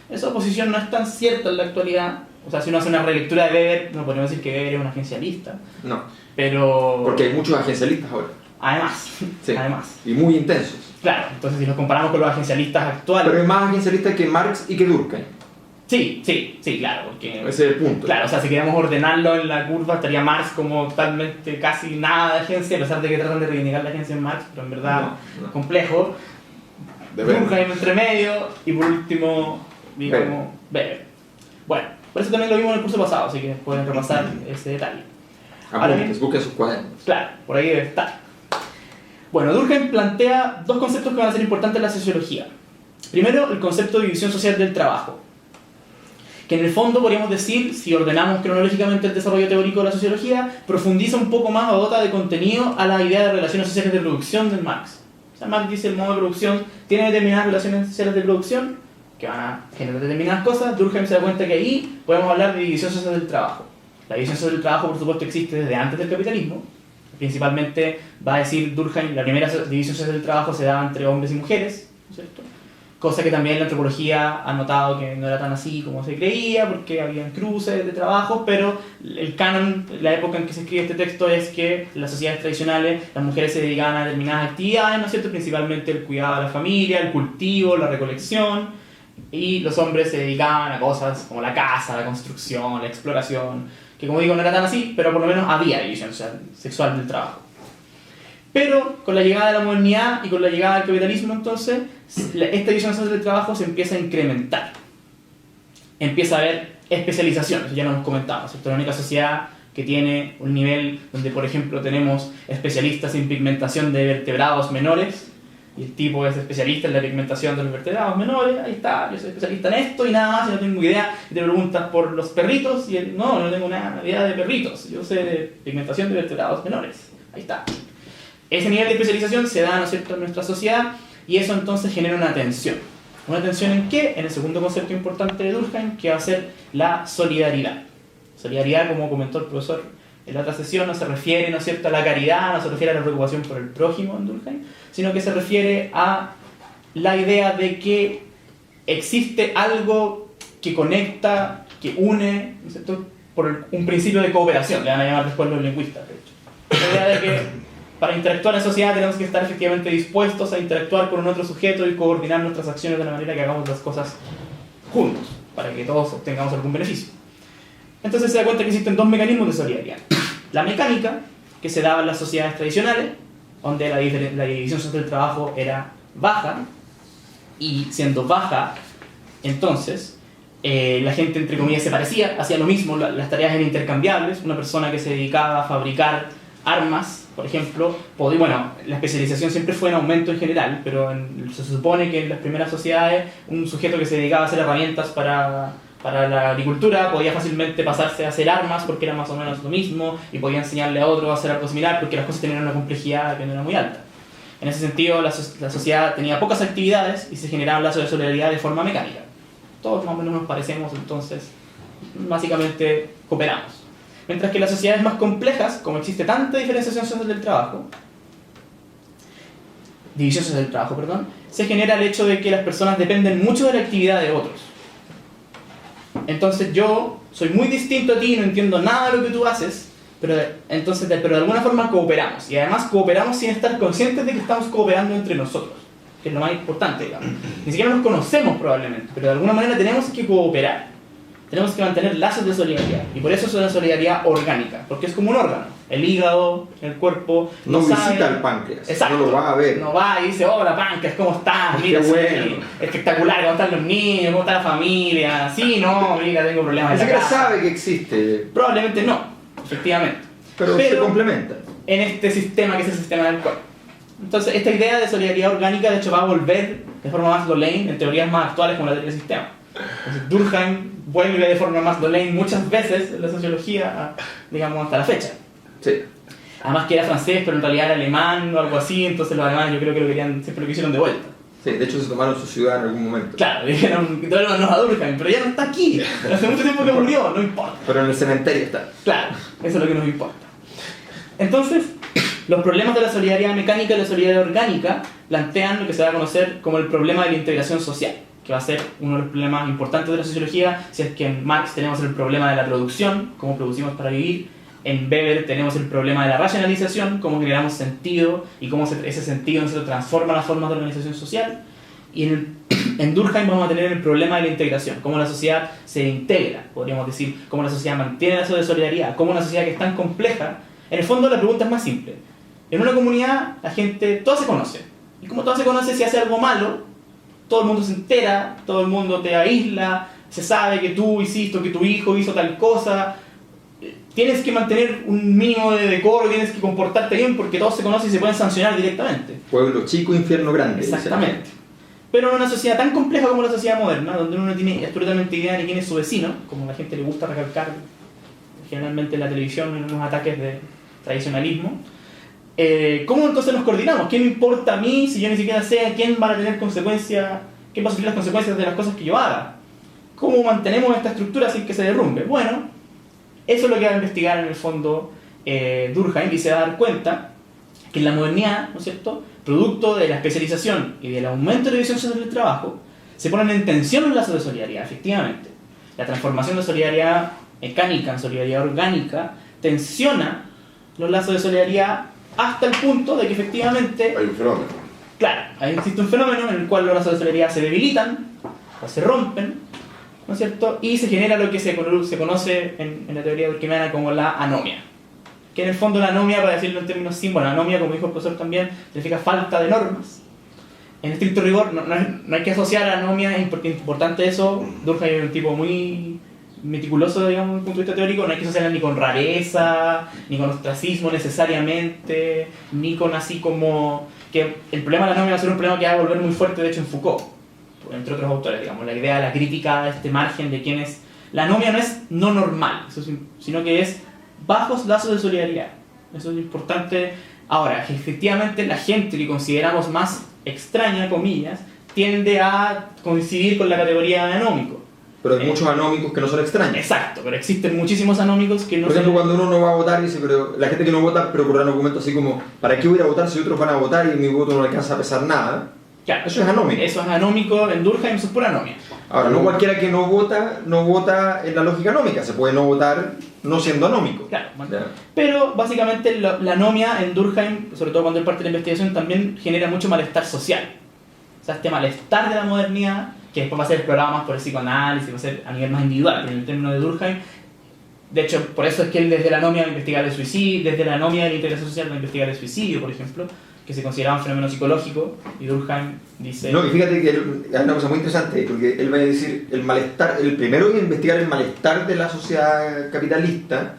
Esa oposición no es tan cierta en la actualidad, o sea, si uno hace una relectura de Weber, no podemos decir que Weber es un agencialista. No, pero... porque hay muchos agencialistas ahora. Además, sí, además. y muy intensos. Claro, entonces si nos comparamos con los agencialistas actuales... Pero hay más agencialistas que Marx y que Durkheim. Sí, claro, porque... Ese es el punto. Claro, o sea, si queremos ordenarlo en la curva, estaría Marx como totalmente casi nada de agencia, a pesar de que tratan de reivindicar la agencia en Marx, pero en verdad no. complejo. Durkheim entre medio, y por último, digamos, Weber. Bueno, por eso también lo vimos en el curso pasado, así que pueden repasar ese detalle. Apuntes, busquen sus cuadernos. Claro, por ahí debe estar. Bueno, Durkheim plantea dos conceptos que van a ser importantes en la sociología. Primero, el concepto de división social del trabajo, que en el fondo podríamos decir, si ordenamos cronológicamente el desarrollo teórico de la sociología, profundiza un poco más o dota de contenido a la idea de relaciones sociales de producción de Marx. O sea, Marx dice el modo de producción tiene determinadas relaciones sociales de producción que van a generar determinadas cosas. Durkheim se da cuenta que ahí podemos hablar de división social del trabajo. La división social del trabajo, por supuesto, existe desde antes del capitalismo. Principalmente, va a decir Durkheim, la primera división social del trabajo se daba entre hombres y mujeres, ¿no es cierto? Cosa que también la antropología ha notado que no era tan así como se creía, porque había cruces de trabajo, pero el canon, la época en que se escribe este texto, es que en las sociedades tradicionales las mujeres se dedicaban a determinadas actividades, ¿no es cierto? Principalmente el cuidado de la familia, el cultivo, la recolección, y los hombres se dedicaban a cosas como la caza, la construcción, la exploración, que como digo no era tan así, pero por lo menos había división sexual del trabajo. Pero con la llegada de la modernidad y con la llegada del capitalismo, entonces, esta división social del trabajo se empieza a incrementar. Empieza a haber especializaciones, ya lo hemos comentado, ¿cierto? La única sociedad que tiene un nivel donde, por ejemplo, tenemos especialistas en pigmentación de vertebrados menores, y el tipo es especialista en la pigmentación de los vertebrados menores, ahí está, yo soy especialista en esto y nada más, y no tengo idea, y te preguntas por los perritos, y él, no tengo nada idea de perritos, yo sé de pigmentación de vertebrados menores, ahí está. Ese nivel de especialización se da, ¿no es cierto?, en nuestra sociedad, y eso entonces genera una tensión. ¿Una tensión en qué? En el segundo concepto importante de Durkheim, que va a ser la solidaridad. Solidaridad, como comentó el profesor en la otra sesión, no se refiere, ¿no es cierto?, a la caridad, no se refiere a la preocupación por el prójimo en Durkheim, sino que se refiere a la idea de que existe algo que conecta, que une, ¿no es cierto?, por un principio de cooperación, le van a llamar después los lingüistas, de hecho. La idea de que para interactuar en sociedad tenemos que estar efectivamente dispuestos a interactuar con un otro sujeto y coordinar nuestras acciones de la manera que hagamos las cosas juntos, para que todos obtengamos algún beneficio. Entonces se da cuenta que existen dos mecanismos de solidaridad. La mecánica, que se daba en las sociedades tradicionales, donde la división social del trabajo era baja, y siendo baja, entonces, la gente, entre comillas, se parecía, hacía lo mismo, las tareas eran intercambiables. Una persona que se dedicaba a fabricar armas, por ejemplo, bueno, la especialización siempre fue en aumento en general, pero se supone que en las primeras sociedades, un sujeto que se dedicaba a hacer herramientas para la agricultura podía fácilmente pasarse a hacer armas porque era más o menos lo mismo, y podía enseñarle a otro a hacer algo similar porque las cosas tenían una complejidad que no era muy alta. En ese sentido, la sociedad tenía pocas actividades y se generaban lazos de solidaridad de forma mecánica. Todos más o menos nos parecemos, entonces básicamente cooperamos. Mientras que en las sociedades más complejas, como existe tanta división social del trabajo, se genera el hecho de que las personas dependen mucho de la actividad de otros. Entonces yo soy muy distinto a ti y no entiendo nada de lo que tú haces, pero de alguna forma cooperamos. Y además cooperamos sin estar conscientes de que estamos cooperando entre nosotros, que es lo más importante, digamos. Ni siquiera nos conocemos probablemente, pero de alguna manera tenemos que cooperar. Tenemos que mantener lazos de solidaridad. Y por eso es una solidaridad orgánica, porque es como un órgano. El hígado, el cuerpo... No sabe, visita al páncreas, exacto, no lo va a ver. No va y dice, hola páncreas, ¿cómo estás? Mira, qué bueno. Sí, espectacular, ¿cómo están los niños? ¿Cómo está la familia? Sí, no, mira, tengo problemas Ni en la siquiera casa. sabe que existe, Probablemente no, efectivamente. pero se complementa. En este sistema que es el sistema del cuerpo. Entonces, esta idea de solidaridad orgánica, de hecho, va a volver de forma más Dolane en teorías más actuales como la teoría del sistema. Entonces, Durkheim vuelve de forma más Dolane muchas veces en la sociología, digamos, hasta la fecha. Sí. Además que era francés, pero en realidad era alemán o algo así, entonces los alemanes yo creo que siempre lo quisieron de vuelta. Sí, de hecho se tomaron su ciudad en algún momento. Claro, dijeron que devuélvanos a Durkheim, pero ya no está aquí. Hace mucho tiempo que murió, no importa. Pero en el cementerio está. Claro, eso es lo que nos importa. Entonces, los problemas de la solidaridad mecánica y la solidaridad orgánica plantean lo que se va a conocer como el problema de la integración social, que va a ser uno de los problemas importantes de la sociología. Si es que en Marx tenemos el problema de la producción, cómo producimos para vivir; en Weber tenemos el problema de la racionalización, cómo generamos sentido y cómo ese sentido se transforma en las formas de organización social; y en Durkheim vamos a tener el problema de la integración, cómo la sociedad se integra, podríamos decir, cómo la sociedad mantiene lazos de solidaridad, cómo una sociedad que es tan compleja. En el fondo la pregunta es más simple. En una comunidad la gente, toda se conoce, y como toda se conoce, si hace algo malo, todo el mundo se entera, todo el mundo te aísla, se sabe que tú hiciste, que tu hijo hizo tal cosa. Tienes que mantener un mínimo de decoro, tienes que comportarte bien porque todos se conocen y se pueden sancionar directamente. Pueblo chico, infierno grande. Exactamente. Pero en una sociedad tan compleja como la sociedad moderna, donde uno no tiene absolutamente idea de quién es su vecino, como a la gente le gusta recalcar generalmente en la televisión en unos ataques de tradicionalismo, ¿cómo entonces nos coordinamos? ¿Qué me importa a mí si yo ni siquiera sé a quién van a tener consecuencias, qué van a sufrir las consecuencias de las cosas que yo haga? ¿Cómo mantenemos esta estructura sin que se derrumbe? Bueno, eso es lo que va a investigar en el fondo Durkheim, y se va a dar cuenta que en la modernidad, ¿no es cierto?, producto de la especialización y del aumento de la división social del trabajo, se ponen en tensión los lazos de solidaridad, efectivamente. La transformación de solidaridad mecánica en solidaridad orgánica tensiona los lazos de solidaridad hasta el punto de que efectivamente... Hay un fenómeno. Claro, existe un fenómeno en el cual los lazos de solidaridad se debilitan o se rompen, ¿no es cierto? Y se genera lo que se conoce en la teoría durkheimiana como la anomia. Que en el fondo la anomia, para decirlo en términos simples, anomia, como dijo el profesor también, significa falta de normas. En estricto rigor, no hay que asociar a anomia, porque es importante eso. Durkheim es un tipo muy meticuloso, digamos, desde el punto de vista teórico, no hay que asociarla ni con rareza, ni con ostracismo necesariamente, ni con así como... que el problema de la anomia va a ser un problema que va a volver muy fuerte, de hecho, en Foucault, entre otros autores, digamos, la idea de la crítica de este margen de quién es... La anomia no es no normal, sino que es bajos lazos de solidaridad. Eso es importante. Ahora, que efectivamente la gente que consideramos más extraña, comillas, tiende a coincidir con la categoría de anómico. Pero hay muchos anómicos que no son extraños. Exacto, pero existen muchísimos anómicos que no Por ejemplo, cuando uno no va a votar, dice, pero la gente que no vota, pero por un argumento así como, ¿para qué voy a ir a votar si otros van a votar y mi voto no alcanza a pesar nada? Claro, eso es anómico. Eso es anómico, en Durkheim eso es pura anomia. Ahora, no cualquiera que no vota en la lógica anómica, se puede no votar no siendo anómico. Claro, pero básicamente la anomia en Durkheim, sobre todo cuando él parte de la investigación, también genera mucho malestar social. O sea, este malestar de la modernidad, que después va a ser explorado más por el psicoanálisis, va a ser a nivel más individual, pero en el término de Durkheim, de hecho, por eso es que él desde la anomia va a investigar el suicidio, desde la anomia de la integración social va a investigar el suicidio, por ejemplo, que se consideraba un fenómeno psicológico, y Durkheim dice... No, y fíjate que hay una cosa muy interesante, porque él va a decir, el malestar, el primero que investigar el malestar de la sociedad capitalista,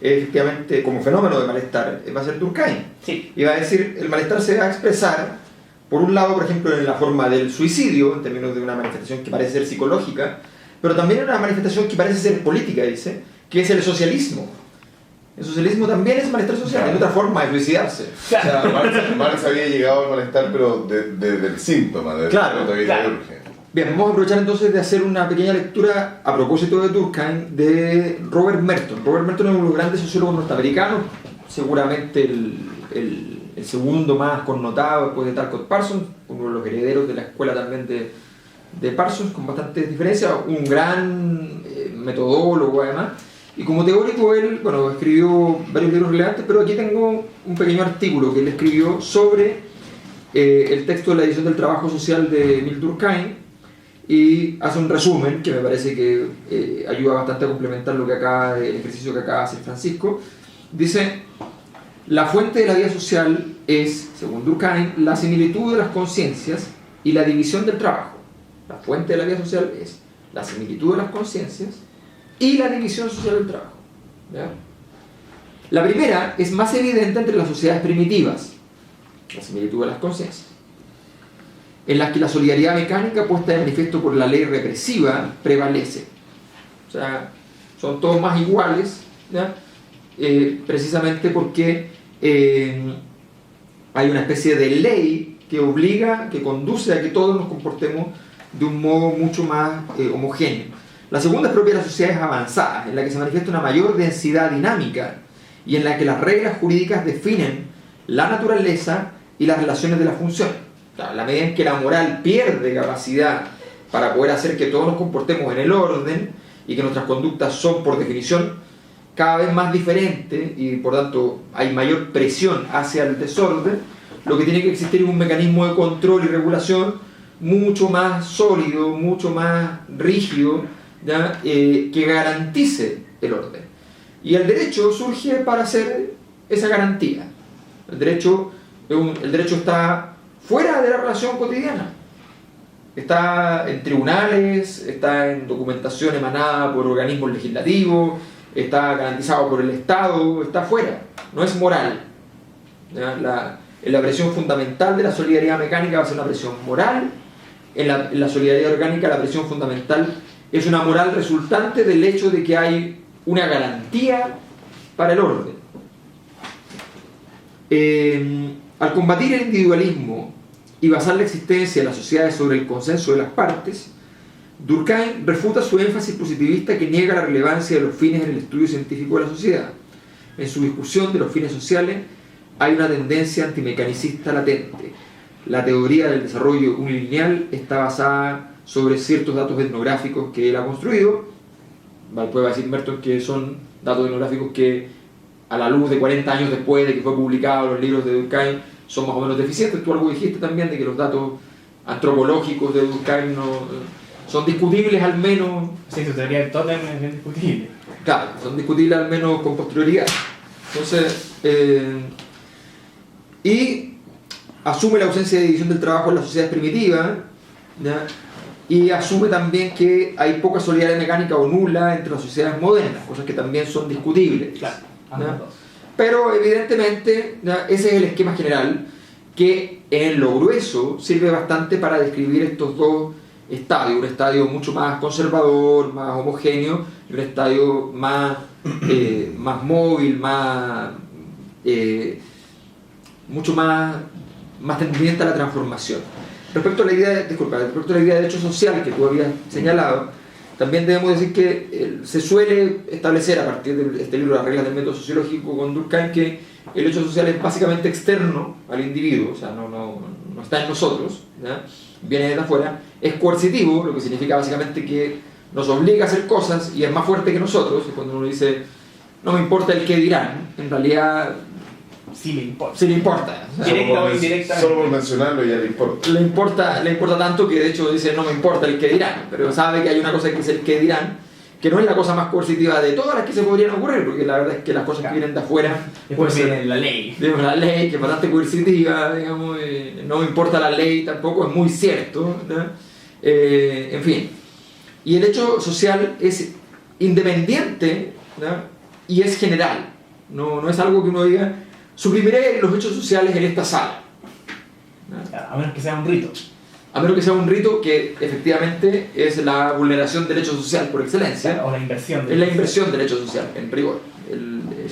efectivamente, como fenómeno de malestar, va a ser Durkheim. Sí. Y va a decir, el malestar se va a expresar, por un lado, por ejemplo, en la forma del suicidio, en términos de una manifestación que parece ser psicológica, pero también en una manifestación que parece ser política, dice, que es el socialismo. El socialismo también es malestar social, claro. Es otra forma de suicidarse. Claro. O sea, Marx había llegado al malestar, pero del síntoma, del claro. Bien, vamos a aprovechar entonces de hacer una pequeña lectura a propósito de Durkheim de Robert Merton. Robert Merton es uno de los grandes sociólogos norteamericanos, seguramente el segundo más connotado después de Talcott Parsons, uno de los herederos de la escuela también de Parsons, con bastantes diferencias, un gran metodólogo además. Y como teórico él, bueno, escribió varios libros relevantes, pero aquí tengo un pequeño artículo que él escribió sobre el texto de la edición del trabajo social de Emile Durkheim, y hace un resumen que me parece que ayuda bastante a complementar lo que el ejercicio que acaba de hacer Francisco. Dice, la fuente de la vida social es, según Durkheim, la similitud de las conciencias y la división del trabajo. La fuente de la vida social es la similitud de las conciencias y la división social del trabajo. ¿Ya? La primera es más evidente entre las sociedades primitivas, la similitud de las conciencias, en las que la solidaridad mecánica puesta de manifiesto por la ley represiva prevalece. O sea, son todos más iguales, ¿ya? Precisamente porque hay una especie de ley que obliga, que conduce a que todos nos comportemos de un modo mucho más homogéneo. La segunda es propia de las sociedades avanzadas, en la que se manifiesta una mayor densidad dinámica y en la que las reglas jurídicas definen la naturaleza y las relaciones de la función. A la medida en que la moral pierde capacidad para poder hacer que todos nos comportemos en el orden y que nuestras conductas son, por definición, cada vez más diferentes y por tanto hay mayor presión hacia el desorden, lo que tiene que existir es un mecanismo de control y regulación mucho más sólido, mucho más rígido, ¿ya? Que garantice el orden. Y el derecho surge para hacer esa garantía. El derecho está fuera de la relación cotidiana. Está en tribunales, está en documentación emanada por organismos legislativos, está garantizado por el Estado, está fuera, no es moral. ¿Ya? La presión fundamental de la solidaridad mecánica va a ser una presión moral. En la solidaridad orgánica la presión fundamental es una moral resultante del hecho de que hay una garantía para el orden. Al combatir el individualismo y basar la existencia de las sociedades sobre el consenso de las partes, Durkheim refuta su énfasis positivista que niega la relevancia de los fines en el estudio científico de la sociedad. En su discusión de los fines sociales hay una tendencia antimecanicista latente. La teoría del desarrollo unilineal está basada sobre ciertos datos etnográficos que él ha construido. Puede decir Merton que son datos etnográficos que a la luz de 40 años después de que fue publicado los libros de Durkheim son más o menos deficientes. Tú algo dijiste también de que los datos antropológicos de Durkheim no, son discutibles al menos. Sí, su teoría del tótem es bien discutible. Claro, son discutibles al menos con posterioridad. Entonces, y asume la ausencia de división del trabajo en las sociedades primitivas, ¿ya? y asume también que hay poca solidaridad mecánica o nula entre las sociedades modernas, cosas que también son discutibles. Claro, ¿ya? ambos dos. Pero evidentemente, ¿ya? Ese es el esquema general que en lo grueso sirve bastante para describir estos dos estadios, un estadio mucho más conservador, más homogéneo, y un estadio más, más móvil, mucho más tendiente a la transformación. Respecto a la idea, respecto a la idea de hecho social que tú habías señalado, también debemos decir que se suele establecer a partir de este libro, Las reglas del método sociológico con Durkheim, que el hecho social es básicamente externo al individuo, o sea, no está en nosotros, ¿ya? Viene de afuera, es coercitivo, lo que significa básicamente que nos obliga a hacer cosas y es más fuerte que nosotros, y cuando uno dice, no me importa el qué dirán, en realidad Sí le importa. sí le importa. O sea, Directa o indirectamente. Solo por mencionarlo ya le importa. le importa tanto que de hecho dice no me importa el que dirán, pero sabe que hay una cosa que es el que dirán, que no es la cosa más coercitiva de todas las que se podrían ocurrir, porque la verdad es que las cosas que vienen de afuera, Después puede ser, viene la ley. digamos, la ley, que es bastante coercitiva, digamos, no me importa la ley tampoco, es muy cierto, ¿no? En fin. Y el hecho social es independiente, ¿no? Y es general, no es algo que uno diga, suprimiré los hechos sociales en esta sala, ¿no? A menos que sea un rito. A menos que sea un rito que efectivamente es la vulneración del hecho social por excelencia, O la inversión. es la inversión del hecho social, en rigor,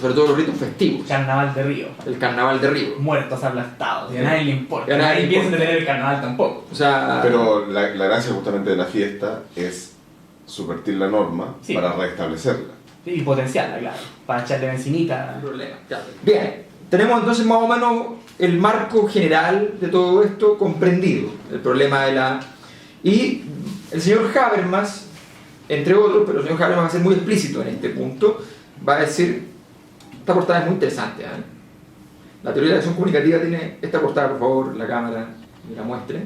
sobre todo los ritos festivos, Carnaval de Río. el carnaval de Río. Muertos aplastados. Y a nadie le importa. Y a nadie le piensa en importa. tener el carnaval tampoco. O sea, Pero la gracia justamente de la fiesta es subvertir la norma Sí. para restablecerla. Y potenciarla, claro. Para echarle bencinita. problema. Claro. Bien, tenemos entonces más o menos el marco general de todo esto comprendido, el problema de la... Y el señor Habermas, entre otros, pero el señor Habermas va a ser muy explícito en este punto, va a decir, esta portada es muy interesante, ¿eh? La teoría de la acción comunicativa tiene esta portada, por favor, la cámara me la muestre,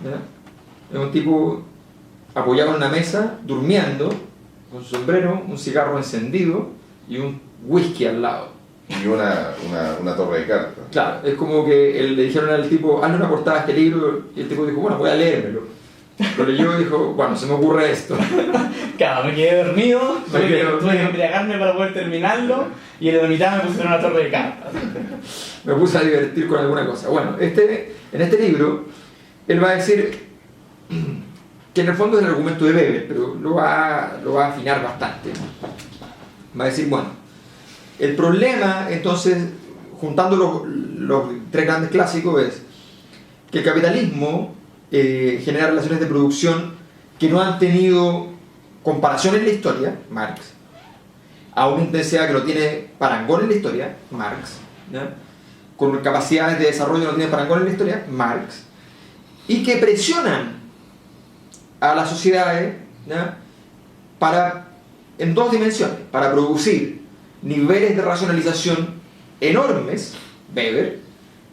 ¿ya? Es un tipo apoyado en una mesa, durmiendo, con su sombrero, un cigarro encendido y un whisky al lado. Y una torre de cartas. Claro, es como que le dijeron al tipo, hazle una portada a este libro, y el tipo dijo, bueno, voy a leérmelo. Lo leyó y dijo, bueno, se me ocurre esto. Claro, me quedé dormido, Me quedé tuve dormido. que embriagarme para poder terminarlo, y en la mitad me pusieron una torre de cartas. Me puse a divertir con alguna cosa. Bueno, en este libro, él va a decir que en el fondo es el argumento de Weber, pero lo va a afinar bastante. Va a decir, bueno, el problema, entonces, juntando los tres grandes clásicos, es que el capitalismo genera relaciones de producción que no han tenido comparación en la historia, Marx, a una intensidad que no tiene parangón en la historia, Marx, ¿ya? Con capacidades de desarrollo que no tiene parangón en la historia, Marx, y que presionan a las sociedades, ¿ya? En dos dimensiones, para producir niveles de racionalización enormes, Weber,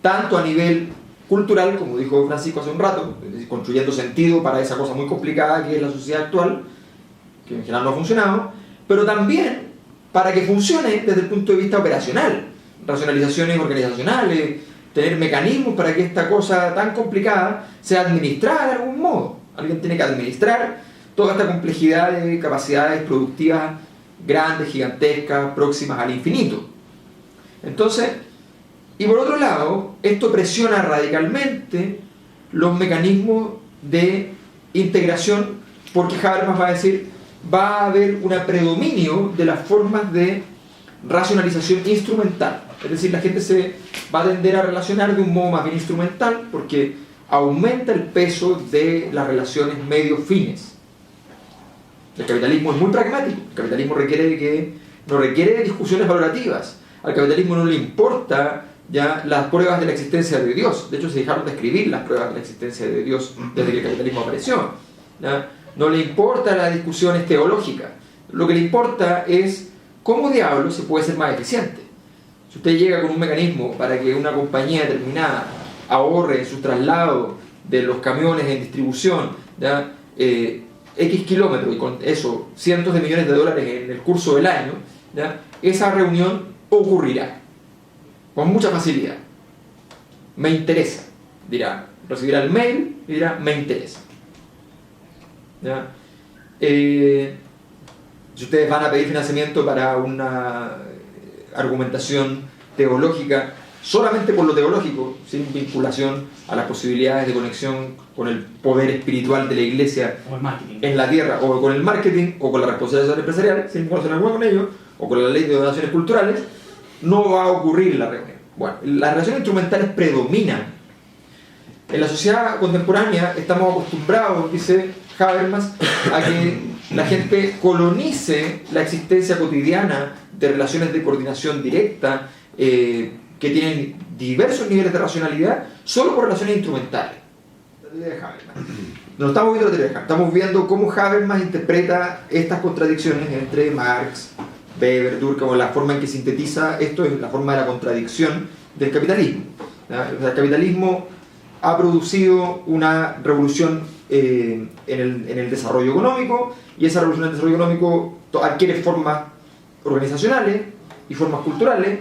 tanto a nivel cultural, como dijo Francisco hace un rato, es decir, construyendo sentido para esa cosa muy complicada que es la sociedad actual, que en general no ha funcionado, pero también para que funcione desde el punto de vista operacional, racionalizaciones organizacionales, tener mecanismos para que esta cosa tan complicada sea administrada de algún modo. Alguien tiene que administrar toda esta complejidad de capacidades productivas grandes, gigantescas, próximas al infinito. Entonces, y por otro lado, esto presiona radicalmente los mecanismos de integración, porque Habermas va a decir, va a haber un predominio de las formas de racionalización instrumental. Es decir, la gente se va a tender a relacionar de un modo más bien instrumental, porque aumenta el peso de las relaciones medios-fines. El capitalismo es muy pragmático. El capitalismo no requiere discusiones valorativas. Al capitalismo no le importa ya las pruebas de la existencia de Dios. De hecho, se dejaron de escribir las pruebas de la existencia de Dios desde que el capitalismo apareció, ¿ya? No le importa las discusiones teológicas. Lo que le importa es cómo diablos se puede ser más eficiente. Si usted llega con un mecanismo para que una compañía determinada ahorre en su traslado de los camiones en distribución, ¿ya? X kilómetros, y con eso cientos de millones de dólares en el curso del año, ¿ya? Esa reunión ocurrirá con mucha facilidad. Me interesa, dirá, recibirá el mail y dirá, me interesa. ¿ya? Si ustedes van a pedir financiamiento para una argumentación teológica, solamente por lo teológico, sin vinculación a las posibilidades de conexión con el poder espiritual de la Iglesia O el marketing. en la tierra, o con el marketing, o con la responsabilidad empresarial, sin vinculación alguna con ello, o con la ley de donaciones culturales, no va a ocurrir la reunión. Bueno, las relaciones instrumentales predominan. En la sociedad contemporánea estamos acostumbrados, dice Habermas, a que la gente colonice la existencia cotidiana de relaciones de coordinación directa que tienen diversos niveles de racionalidad solo por relaciones instrumentales. La teoría de Habermas. No estamos viendo la teoría de Habermas, estamos viendo cómo Habermas interpreta estas contradicciones entre Marx, Weber, Durkheim, la forma en que sintetiza esto es la forma de la contradicción del capitalismo. ¿Ya? O sea, el capitalismo ha producido una revolución en el desarrollo económico, y esa revolución en el desarrollo económico adquiere formas organizacionales y formas culturales,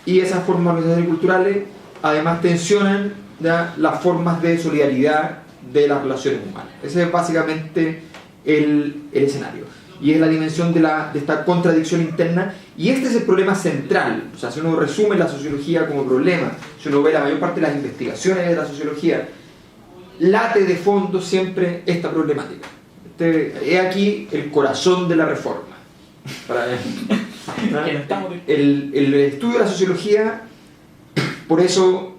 y esas formas organizacionales y culturales además tensionan, ¿ya?, las formas de solidaridad de las relaciones humanas. Ese es básicamente el escenario. Y es la dimensión de esta contradicción interna, y este es el problema central. O sea, si uno resume la sociología como problema, si uno ve la mayor parte de las investigaciones de la sociología, late de fondo siempre esta problemática. He aquí el corazón de la reforma. El estudio de la sociología, por eso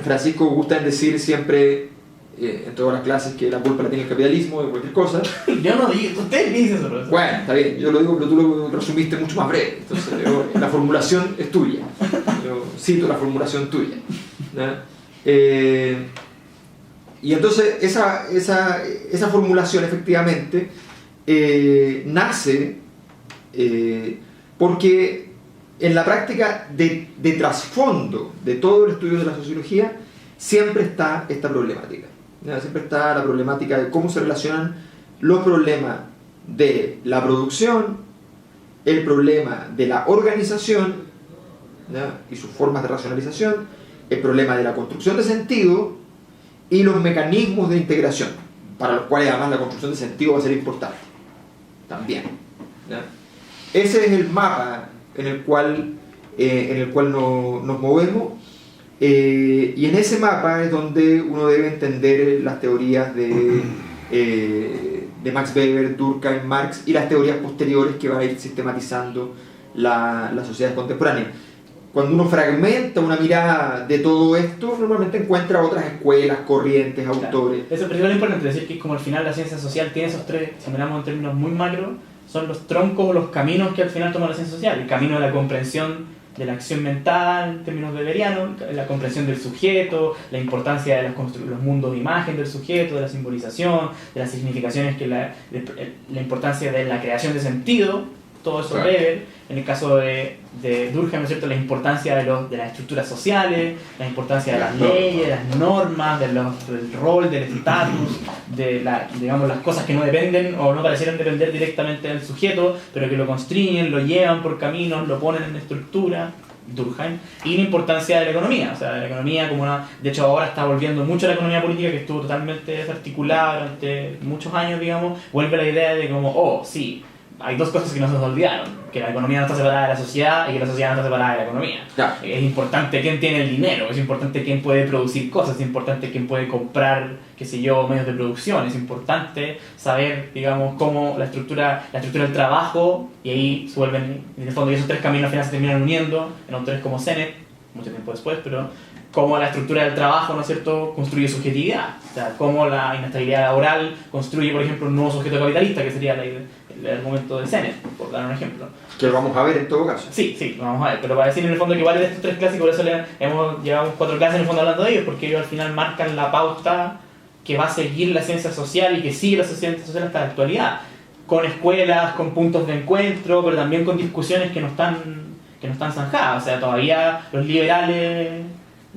Francisco gusta en decir siempre en todas las clases que la culpa la tiene el capitalismo de cualquier cosa. Yo no digo, usted dice eso, profesor. Bueno, está bien, yo lo digo, pero tú lo resumiste mucho más breve. Entonces, la formulación es tuya. Yo cito la formulación tuya, ¿no? Y entonces esa formulación efectivamente nace porque en la práctica de trasfondo de todo el estudio de la sociología siempre está esta problemática. ¿Ya? Siempre está la problemática de cómo se relacionan los problemas de la producción, el problema de la organización, ¿ya?, y sus formas de racionalización, el problema de la construcción de sentido y los mecanismos de integración, para los cuales además la construcción de sentido va a ser importante también, ¿ya? Ese es el mapa en el cual nos movemos. Y en ese mapa es donde uno debe entender las teorías de Max Weber, Durkheim, Marx, y las teorías posteriores que van a ir sistematizando la sociedad contemporánea. Cuando uno fragmenta una mirada de todo esto, normalmente encuentra otras escuelas, corrientes, autores. Eso es importante decir que como al final la ciencia social tiene esos tres, si miramos en términos muy macro, son los troncos o los caminos que al final toma la ciencia social. El camino de la comprensión de la acción mental en términos weberianos, la comprensión del sujeto, la importancia de los mundos de imagen del sujeto, de la simbolización, de las significaciones, la importancia de la creación de sentido, todo eso Claro. Weber. En el caso de Durkheim, ¿no es cierto?, la importancia de las estructuras sociales, la importancia de las leyes, de las normas, del rol, del estatus, digamos, las cosas que no dependen o no parecieran depender directamente del sujeto, pero que lo constriñen, lo llevan por caminos, lo ponen en estructura, Durkheim, y la importancia de la economía. O sea, la economía como de hecho ahora está volviendo mucho a la economía política, que estuvo totalmente desarticulada durante muchos años, digamos, vuelve la idea de como, sí, hay dos cosas que no se nos olvidaron, que la economía no está separada de la sociedad y que la sociedad no está separada de la economía. Claro. Es importante quién tiene el dinero, es importante quién puede producir cosas, es importante quién puede comprar, qué sé yo, medios de producción, es importante saber, digamos, cómo la estructura del trabajo, y ahí se vuelven, en el fondo, y esos tres caminos al final se terminan uniendo en autores como Sennett, mucho tiempo después, pero cómo la estructura del trabajo, ¿no es cierto?, construye subjetividad. O sea, cómo la inestabilidad laboral construye, por ejemplo, un nuevo sujeto capitalista, que sería el argumento de Sennett, por dar un ejemplo. Que lo vamos a ver en todo caso. Sí, lo vamos a ver, pero para decir en el fondo que igual de estos tres clásicos, por eso llevamos 4 clases en el fondo hablando de ellos, porque ellos al final marcan la pauta que va a seguir la ciencia social y que sigue la ciencia social hasta la actualidad, con escuelas, con puntos de encuentro, pero también con discusiones que no están zanjadas. O sea, todavía los liberales,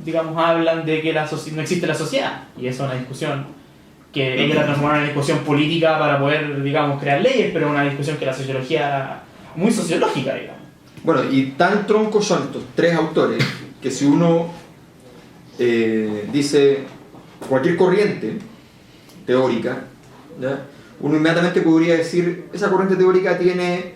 digamos, hablan de que no existe la sociedad, y eso es una discusión que ellos la transformaron en una discusión política para poder, digamos, crear leyes, pero una discusión que la sociología, muy sociológica, digamos. Bueno, y tan troncos son estos tres autores que si uno dice cualquier corriente teórica, ¿ya?, uno inmediatamente podría decir, esa corriente teórica tiene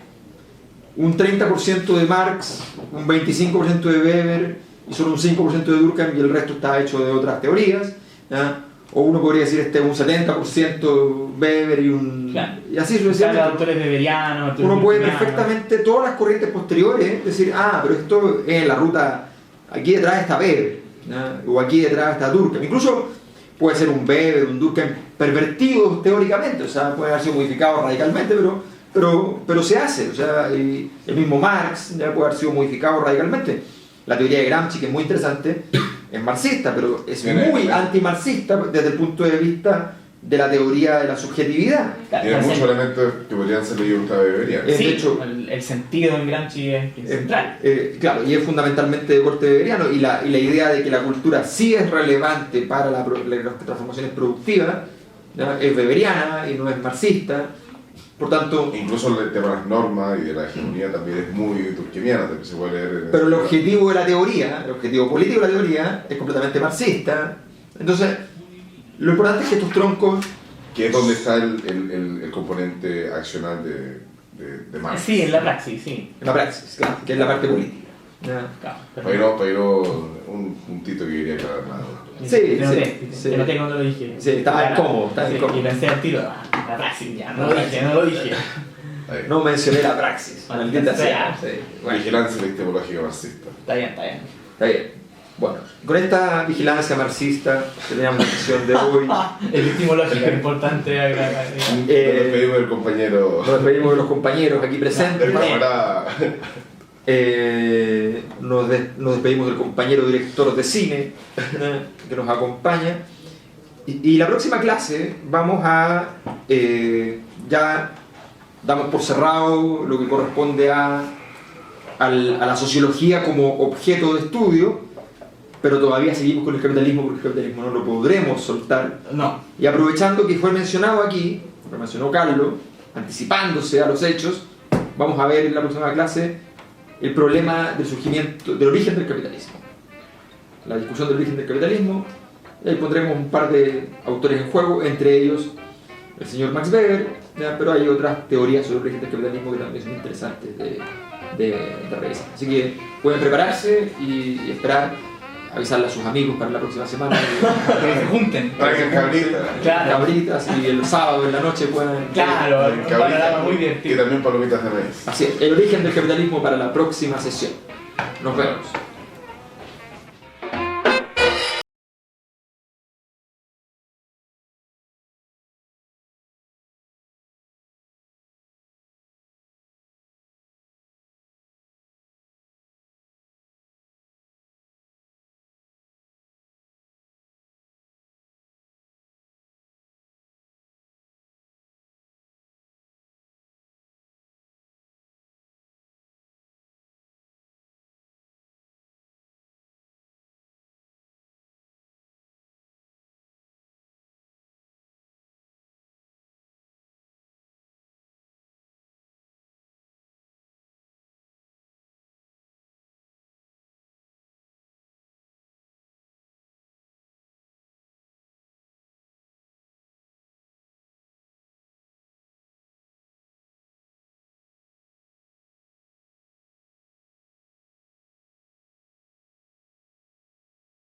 un 30% de Marx, un 25% de Weber y solo un 5% de Durkheim y el resto está hecho de otras teorías, ¿ya? O uno podría decir un 70% Weber y un... Claro. Y así Claro, sucesivamente. autores weberianos, autores Uno puede durkheimianos. perfectamente, todas las corrientes posteriores, decir, pero esto es la ruta, aquí detrás está Weber, ¿ya? O aquí detrás está Durkheim. Incluso puede ser un Weber, un Durkheim pervertido teóricamente, o sea, puede haber sido modificado radicalmente, pero se hace, o sea, y el mismo Marx ya puede haber sido modificado radicalmente. La teoría de Gramsci, que es muy interesante, es marxista, pero es muy antimarxista desde el punto de vista de la teoría de la subjetividad. Tiene muchos elementos que podrían ser leídos ultra beberianos. De Sí, hecho, el sentido en Gramsci es central. Claro, y es fundamentalmente de corte weberiano, y la idea de que la cultura sí es relevante para las transformaciones productivas, ¿ya? Es weberiana y no es marxista. Por tanto, Incluso el tema de las normas y de la hegemonía también es muy durkheimiano, también se puede leer. pero el objetivo de la teoría, el objetivo político de la teoría es completamente marxista. Entonces, lo importante es que estos troncos... Que es donde está el componente accional de Marx. Sí, en la praxis, sí. En la praxis, claro, que es la parte política. ¿Ya? Claro, Pero un puntito que quería aclarar nada. Sí, Te noté cuando lo dije. Sí, estaba incómodo, estaba Sí, incómodo. y pensé al tiro, la praxis, ya, no lo dije. Ahí. No mencioné la praxis, maldita sea. Sí, bueno, Vigilancia epistemológica marxista. Está bien, está bien. está bien. Bueno, con esta vigilancia marxista terminamos la sesión de hoy. Epistemológica, importante agregar. Nos despedimos del compañero. Nos despedimos de los compañeros aquí presentes. Del camarada. Nos despedimos del compañero director de cine que nos acompaña. Y la próxima clase vamos a... ya damos por cerrado lo que corresponde a la sociología como objeto de estudio, pero todavía seguimos con el capitalismo porque el capitalismo no lo podremos soltar. No. Y aprovechando que fue mencionado aquí, lo mencionó Carlos, anticipándose a los hechos, vamos a ver en la próxima clase el problema del surgimiento, del origen del capitalismo. La discusión del origen del capitalismo, y ahí pondremos un par de autores en juego, entre ellos el señor Max Weber, ¿ya? Pero hay otras teorías sobre el origen del capitalismo que también son interesantes de revisar. Así que pueden prepararse y esperar, avisarle a sus amigos para la próxima semana. Que se junten. Traigan cabritas. Claro. Cabritas y el sábado en la noche puedan... Claro, un panorama muy Y divertido. también palomitas de maíz. Así es, el origen del capitalismo para la próxima sesión. Nos vemos.